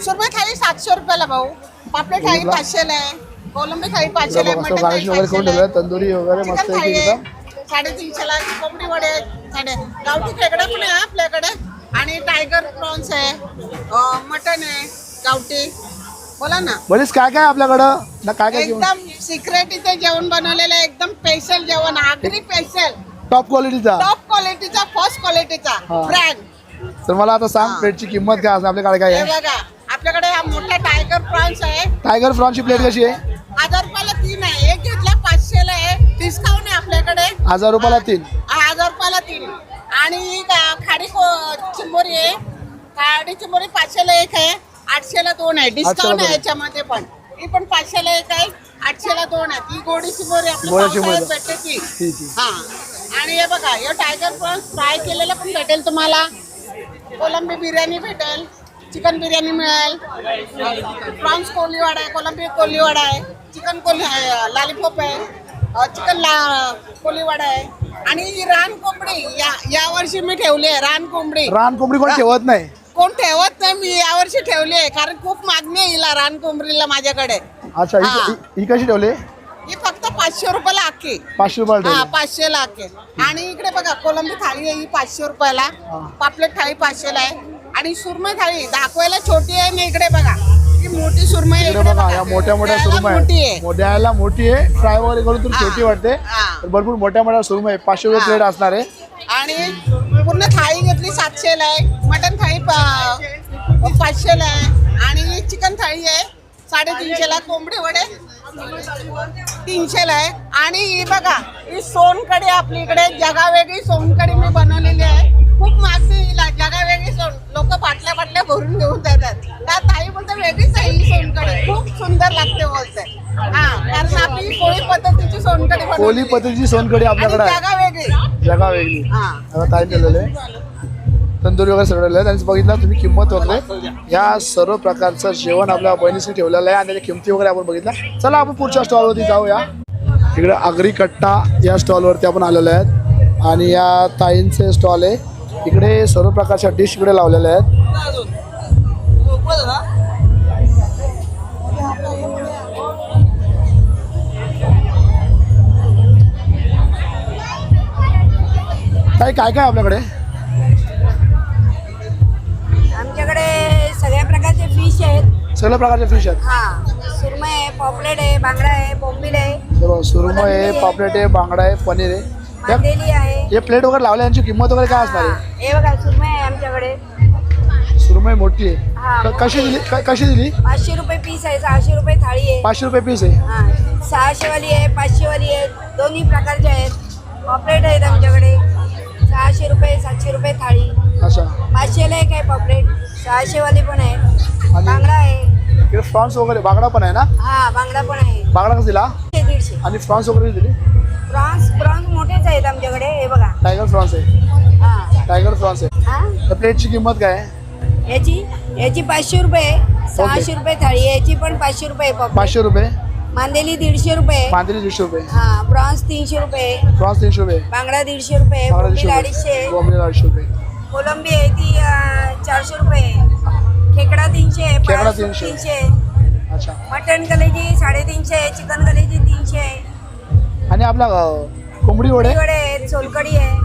सुरमई थाळी 700 रुपयाला भाऊ, पापलेट थाळी 500 आहे, कोलंबी थाळी 500 आहे, मटन गार्निश वगैरे करून ठेवलं आहे. तंदुरी वगैरे मस्त आहे एकदम. 350ला, कोंबडी वडे गावठी खेकडे पण आहे आपल्याकडे आणि टायगर प्रॉन्स आहे, मटन आहे गावठी. बोला ना. बरीच काय काय आपल्याकडं ना, काय काय घेऊन एकदम सिक्रेट इथे जेवण बनवलेलं आहे, एकदम स्पेशल जेवण, आगरी स्पेशल, टॉप क्वालिटीचा, टॉप क्वालिटीचा, फर्स्ट क्वालिटीचा ब्रँड. तर मला आता सांग प्लेटची किंमत काय असणार आपल्याकडे? काय हे आहे? बघा आपल्याकडे हा मोठा टायगर प्रॉन्स आहे, टायगर फ्रॉनची प्लेट कशी आहे? 1000 रुपयाला 3 आहे, एक घेतला 500ला आहे, डिस्काउंट आहे आपल्याकडे. 1000 रुपयाला 3. 1000 रुपयाला 3. आणि खाडी चिंबोरी आहे, खाडी चिंबोरी 500ला एक आहे, 800ला 2 आहे, डिस्काउंट आहे याच्यामध्ये पण. ही पण 500ला एक आहे, 800ला 2 आहे. ती गोडी चिंबोरी गोडी चिंबोरी. आपल्याला भेटते ती. ठीक आहे. हा, आणि हे बघा हे टायगर प्रॉन्स फ्राय केलेलं पण भेटेल तुम्हाला, कोलंबी बिर्याणी भेटेल, चिकन बिर्याणी मिळेल, प्रॉन्स कोलीवाडा आहे, कोलंबी कोलीवाडा आहे, चिकन लॉलीपॉप आहे, चिकन कोलीवाडा आहे. आणि ही रान कोंबडी या वर्षी मी ठेवली आहे. रान कोंबडी कोण ठेवत नाही, कोण ठेवत नाही, मी यावर्षी ठेवली आहे कारण खूप मागणी आहे हिला, रान कोंबडीला माझ्याकडे. अच्छा ही कशी ठेवली? ही फक्त 500 रुपयाला अख्खी. 500 रुपयाला हा, ठेवली. 500ला अख्खी. आणि इकडे बघा कोलंबी थाळी आहे, ही 500 रुपयाला, पापलेट थाळी 500ला आहे. आणि सुरमई थाळी दाखवायला छोटी आहे आणि इकडे बघा ही मोठी सुरमई आहे. इकडे बघा या मोठ्या मोठ्या सुरमई मोठी आहे. आहे. मोठ्याला मोठी आहे, फ्राय वगैरे करून तर छोटी वाटते. तर भरपूर मोठ्या मोठ्या सुरमई आहे. 500 रुपये प्लेट असणार आहे. आणि पूर्ण थाळी घेतली 700ला आहे, मटन थाळी 500ला आहे, आणि चिकन थाळी आहे 350ला, कोंबडी वडे 300ला आहे. आणि ही बघा ही सोनकढी आपली इकडे जगावेगळी सोनकढी मी बनवलेली आहे. खूप मागणी हिला, जगावेगळी सोन, लोक बाटल्या बाटल्या भरून घेऊन जातात. त्या ताई बोलते वेगळीच आहे ही सोनकढी, खूप सुंदर लागते बोलते. हा, कारण आपली कोळी पद्धतीची सोनकढी बनवलेली कोली पद्धतीची सोनकढी आपल्याकडे आहे. जगावेगळी. जगा वेगळी. हा. आता ताई दिलेलं आहे. तंदुरी वगैरे सगळं आहेत आणि बघितलं तुम्ही किंमत वगैरे या सर्व प्रकारचं जेवण आपल्या बहिणीसाठी ठेवलेलं आहे आणि त्याच्या किमती वगैरे आपण बघितल्या. चला आपण पुढच्या स्टॉलवरती जाऊया. इकडे आगरी कट्टा या स्टॉलवरती आपण आलेलो आहेत आणि या ताईंचे स्टॉल आहे. इकडे सर्व प्रकारच्या डिश इकडे लावलेल्या आहेत. ताई काय काय आपल्याकडे? आमच्याकडे सगळ्या प्रकारचे फिश आहेत. सगळ्या प्रकारचे फिश आहेत. हा, सुरमई आहे, पॉपलेट आहे, बांगडा आहे, बोंबील आहे, सुरमई आहे, पापलेट आहे, बांगडा आहे, पनीर आहे. मांदेली आहे. हे प्लेट वगैरे लावले यांची किंमत वगैरे काय असणार आहे? हे बघा सुरमई आहे आमच्याकडे. सुरमई मोठी आहे. हा, कशी दिली? कशी दिली? 500 रुपये पीस आहे, 600 रुपये थाळी आहे. 500 रुपये पीस आहे. हा, 600 वाली आहे, 500 वाली आहे, दोन्ही प्रकारचे आहेत. पॉपलेट आहेत आमच्याकडे 600 रुपये, 700 रुपये थाळी. अच्छा. 500 ला एक आहे पॉपलेट, 600 वाली पण आहे. बांगडा आहे. इकडे फ्रॉन्स वगैरे बांगडा पण आहे ना? हा, बांगडा पण आहे. बांगडा कसं दिला? 150. आणि फ्रॉन्स वगैरे दिली? प्रॉन्स मोठेच आहेत आमच्याकडे. हे बघा, टायगर फ्रॉन्स आहे. हा टायगर फ्रॉन्स आहे. हा, त्या प्लेटची किंमत काय आहे? याची 500 रुपये, 600 रुपये थाळी. याची पण 500 रुपये पॉपलेट. 500 रुपये. मांदेली 150 रुपये. मांदेली 150 रुपये. हा, प्रॉन्स 300 रुपये. फ्रॉन्स 300 रुपये. बांगडा 150 रुपये. बांगडा बोंबील 250 250. बोंबील 250 रुपये. कोलंबी आहे ती 400 रुपये. खेकडा 300. खेकडा पाळस 300. 300. अच्छा. मटन कलेजी 350. चिकन कलेजी 300. आणि आपला कोंबडी वडे वडे आहेत, सोलकडी आहे,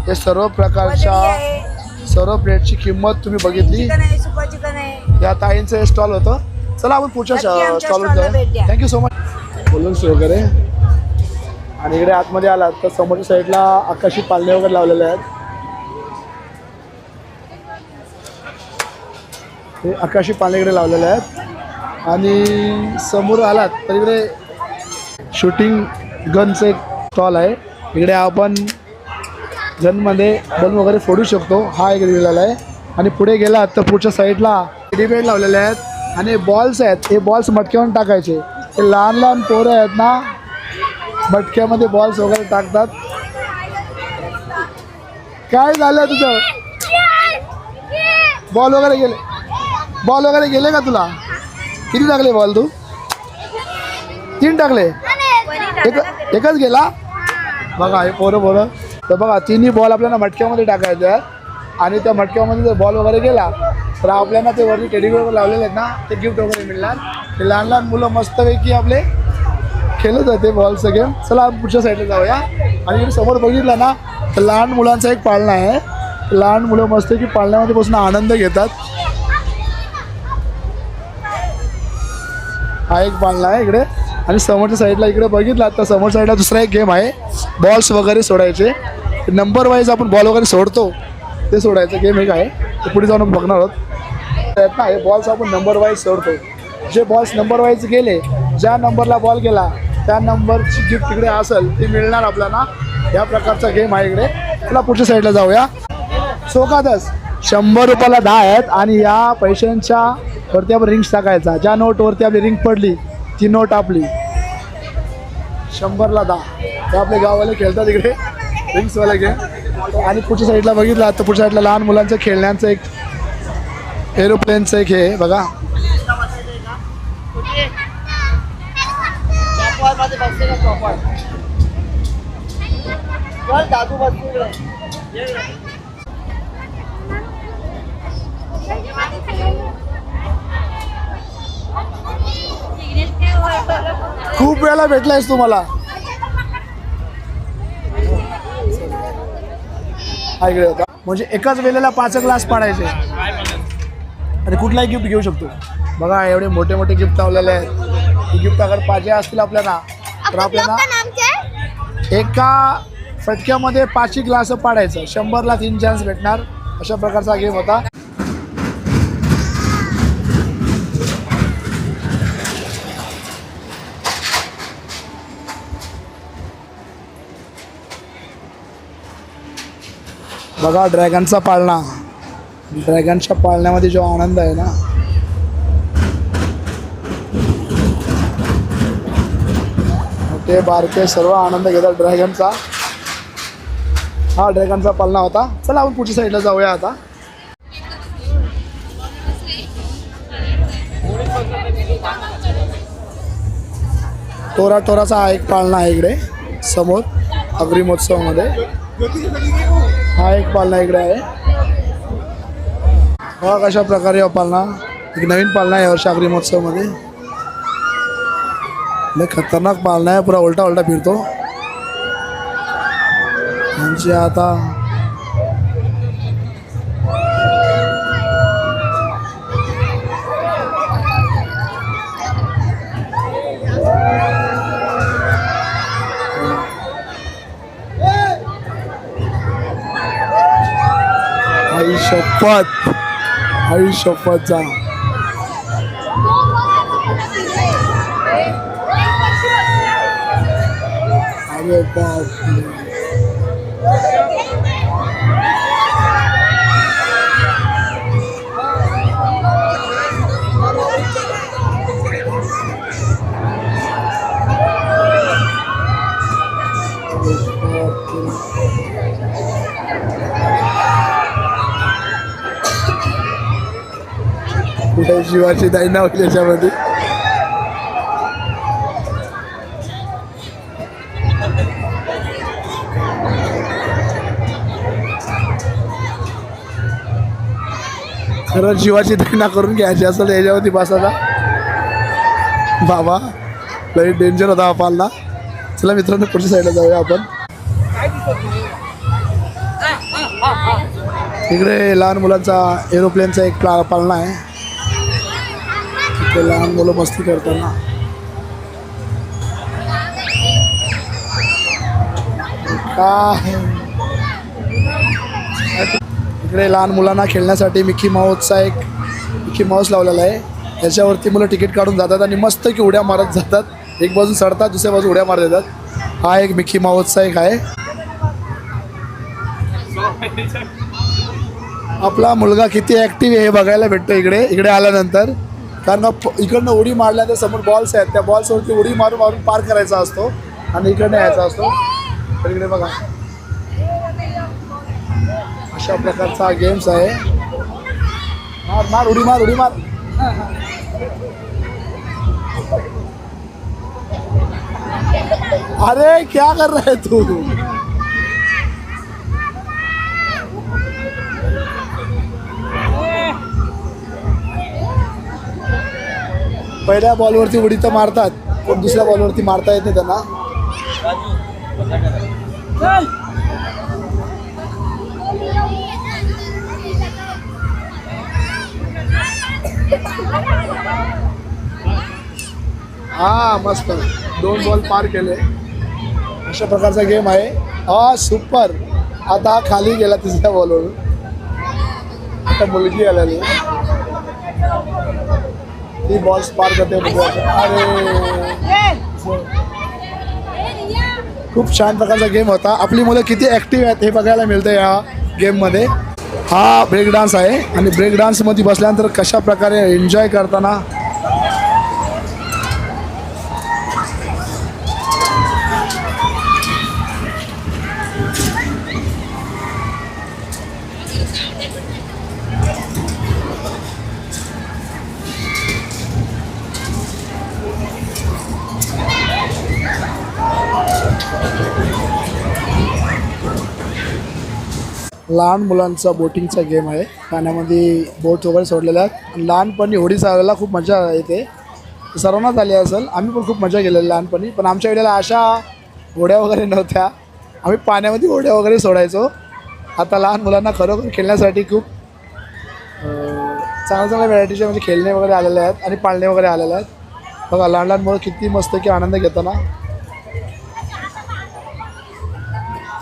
हे सर्व वजडी प्रकारच्या आहे, सर्व प्लेटची किंमत तुम्ही बघितली. चिकन आहे, सुकं चिकन आहे. या ताईंचं स्टॉल होतं. चला आपण पुढच्या नक्की आमच्या स्टॉलवर स्टॉलला भेट जाऊया. द्या. Thank you so much. बोलून्स वगैरे आणि इकडे आतमध्ये आलात तर समोरच्या साईडला आकाशी पालणे वगैरे लावलेले आहेत. हे आकाशी पालणे इकडे लावलेले आहेत आणि समोर आलात तर इकडे शूटिंग गनचं एक स्टॉल आहे. इकडे आपण गनमध्ये बन वगैरे फोडू शकतो. हा एक दिलेला आहे आणि पुढे गेलात तर पुढच्या साईडला टेडीबेअर लावलेले आहेत आणि बॉल्स आहेत. हे बॉल्स मटक्यावर टाकायचे. ते लहान लहान पोरं आहेत ना, मटक्यामध्ये बॉल्स वगैरे टाकतात. काय झालं तुझं? बॉल वगैरे गेले का तुला? किती टाकले बॉल तू? 3 टाकले. एकच गेला. बघा हे पोरं तर बघा 3ही बॉल आपल्याला मटक्यामध्ये टाकायचे आहेत आणि त्या मटक्यामध्ये जर बॉल वगैरे गेला तर आपल्याला ते वरती टेडीबेअर वगैरे लावलेले आहेत ना, ते गिफ्ट वगैरे मिळणार. ते लहान लहान मुलं मस्तपैकी आपले खेळत होते बॉलचं गेम. चला आपण पुढच्या साईडला जाऊया. आणि इकडे समोर बघितलं ना तर लहान मुलांचा एक पाळणा आहे. लहान मुलं मस्त की पाळण्यामध्ये बसून आनंद घेतात. हा एक पाळणा आहे इकडे. आणि समोरच्या साईडला इकडे बघितला तर समोर साईडला दुसरा एक गेम आहे, बॉल्स वगैरे सोडायचे. नंबर वाईज आपण बॉल वगैरे सोडतो ते सोडायचं गेम एक आहे. ते पुढे जाऊन आपण बघणार आहोत ना. हे बॉल्स आपण नंबर वाईज सोडतो. जे बॉल्स नंबर वाईज गेले, ज्या नंबरला बॉल गेला त्या नंबरची गिफ्ट तिकडे असेल ते मिळणार आपल्याला. या प्रकारचा गेम आहे इकडे. चला पुढच्या साईडला जाऊया. सोकादस 100 रुपयाला 10 आहेत आणि या पैशांच्या वरती आपण रिंग्स टाकायचा. ज्या नोटवरती आपली रिंग पडली ती नोट आपली. 100ला 10 हे आपले गाववाले खेळतात इकडे रिंग्सवाले गेम. आणि पुढच्या साईडला बघितला तर पुढच्या साईडला लहान मुलांचं खेळण्याचं एक एरोप्लेनचं एक हे बघा. खूप वेळेला भेटलायस तुम्हाला. इकडे होता म्हणजे एकाच वेळेला 5 ग्लास पाडायचे आणि कुठलाही गिफ्ट घेऊ शकतो. बघा एवढे मोठे मोठे गिफ्ट लावलेले आहेत. गिफ्ट अगर पाहिजे असतील आपल्याला तर आपल्याला एका फटक्यामध्ये 5 ग्लास पाडायचं. 100ला 3 चान्स भेटणार. अशा प्रकारचा गेम होता. बघा ड्रॅगनचा पाळणा. ड्रॅगनच्या पाळण्यामध्ये जो आनंद आहे ना, मोठे बारके सर्व आनंद घेतात ड्रॅगनचा. हा ड्रॅगनचा पाळणा होता. चला आपण पुढच्या साईडला जाऊया आता. टोराचा हा एक पाळणा आहे इकडे समोर आगरी महोत्सवामध्ये. हा एक पाळणा इकडे आहे. हा कशा प्रकारे हा पाळणा एक नवीन पाळणा आहे यावर्षी आगरी महोत्सवामध्ये. लय खतरनाक पाळणा आहे, पुरा उलटा उलटा फिरतो. यांची आता आई शपथ जा. अरे बापरे. कुठे जीवाची दैना होती त्याच्यामध्ये. खरं जीवाची दैना करून घ्यायची असेल याच्यावरती बसायचा. बाबा लई डेंजर होता हा पाळणा. चला मित्रांनो पुढच्या साईडला जाऊया आपण. इकडे लहान मुलांचा एरोप्लेनचा एक पाळणा आहे. तिथे लहान मुलं मस्ती करताना. काय इकडे लहान मुलांना खेळण्यासाठी मिकी माऊस लावलेला आहे. याच्यावरती मुलं तिकीट काढून जातात आणि मस्त की उड्या मारत जातात. एक बाजू चढतात दुसऱ्या बाजू उड्या मारत येतात. हा एक मिकी माऊसचा एक आहे. आपला मुलगा किती ॲक्टिव्ह आहे हे बघायला भेटतं इकडे आल्यानंतर. कारण इकडनं उडी मारल्या तर समोर बॉल्स आहेत, त्या बॉल्सवरती उडी मारून मारून पार करायचा असतो आणि इकडनं यायचा असतो. तर इकडे बघा अशा प्रकारचा गेम्स आहे. मार मार उडी मार उडी मार. अरे क्या कर रहा है तू. पहिल्या बॉलवरती उडी तर मारतात पण दुसऱ्या बॉलवरती मारता येत नाही त्यांना. हा मस्त 2 बॉल पार केले. अशा प्रकारचा गेम आहे. हा सुपर. आता खाली गेला तिसऱ्या बॉलवरून. आता मुलगी आलेली ती बॉल्स पार करते. अरे खूप छान प्रकारचा गेम होता. आपली मुलं किती ॲक्टिव्ह आहेत हे बघायला मिळतं या गेममध्ये. हा ब्रेक डान्स आहे आणि ब्रेक डान्समध्ये बसल्यानंतर कशा प्रकारे एन्जॉय करताना. लहान मुलांचा बोटिंगचा गेम आहे. पाण्यामध्ये बोट वगैरे सोडलेल्या आहेत. लहानपणी होडी चालवायला खूप मजा येते. सर्वांनाच आली असेल. आम्ही पण खूप मजा केलेली लहानपणी. पण आमच्या वेळेला अशा होड्या वगैरे नव्हत्या. आम्ही पाण्यामध्ये होड्या वगैरे सोडायचो. आता लहान मुलांना खरोखर खेळण्यासाठी खूप चांगल्या व्हरायटीचे म्हणजे खेळणे वगैरे आलेले आहेत आणि पाळणे वगैरे आलेले आहेत. बघा लहान लहान मुलं किती मस्त की आनंद घेताना.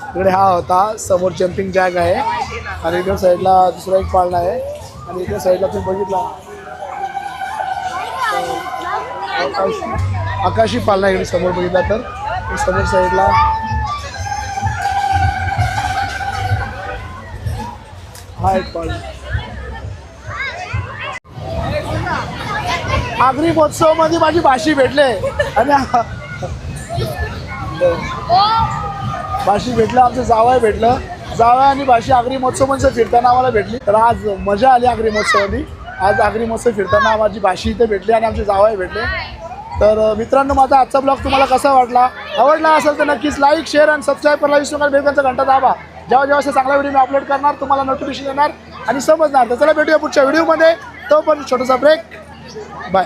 इकडे हा होता समोर जम्पिंग जॅक आहे आणि इकडे साईडला दुसरा एक पाळणा आहे आणि इकडे साईडला तुम्ही बघितला आकाशी पाळणा. इकडे समोर बघितला तर समोर साईडला हा एक पाळणा. आगरी महोत्सवामध्ये माझी भाषी भेटले आणि भाषी भेटलं. आमचं जावई भेटलं. जावई आणि भाषी आगरी महोत्सवामध्ये फिरताना आम्हाला भेटली. तर आज मजा आली आगरी महोत्सवामध्ये. आज आगरी महोत्सव फिरताना माझी भाषी इथे भेटली आणि आमचे जावई भेटले. तर मित्रांनो, माझा आजचा ब्लॉग तुम्हाला कसा वाटला? आवडला असेल तर नक्कीच लाईक, शेअर आणि सबस्क्राईब करायला विसरू नका. बेलचा घंटा दाबा. जेव्हा जेव्हा असे चांगला व्हिडिओ मी अपलोड करणार तुम्हाला नोटिफिकेशन येणार आणि समजणार. तर चला भेटूया पुढच्या व्हिडिओमध्ये. तो पण छोटासा ब्रेक. बाय.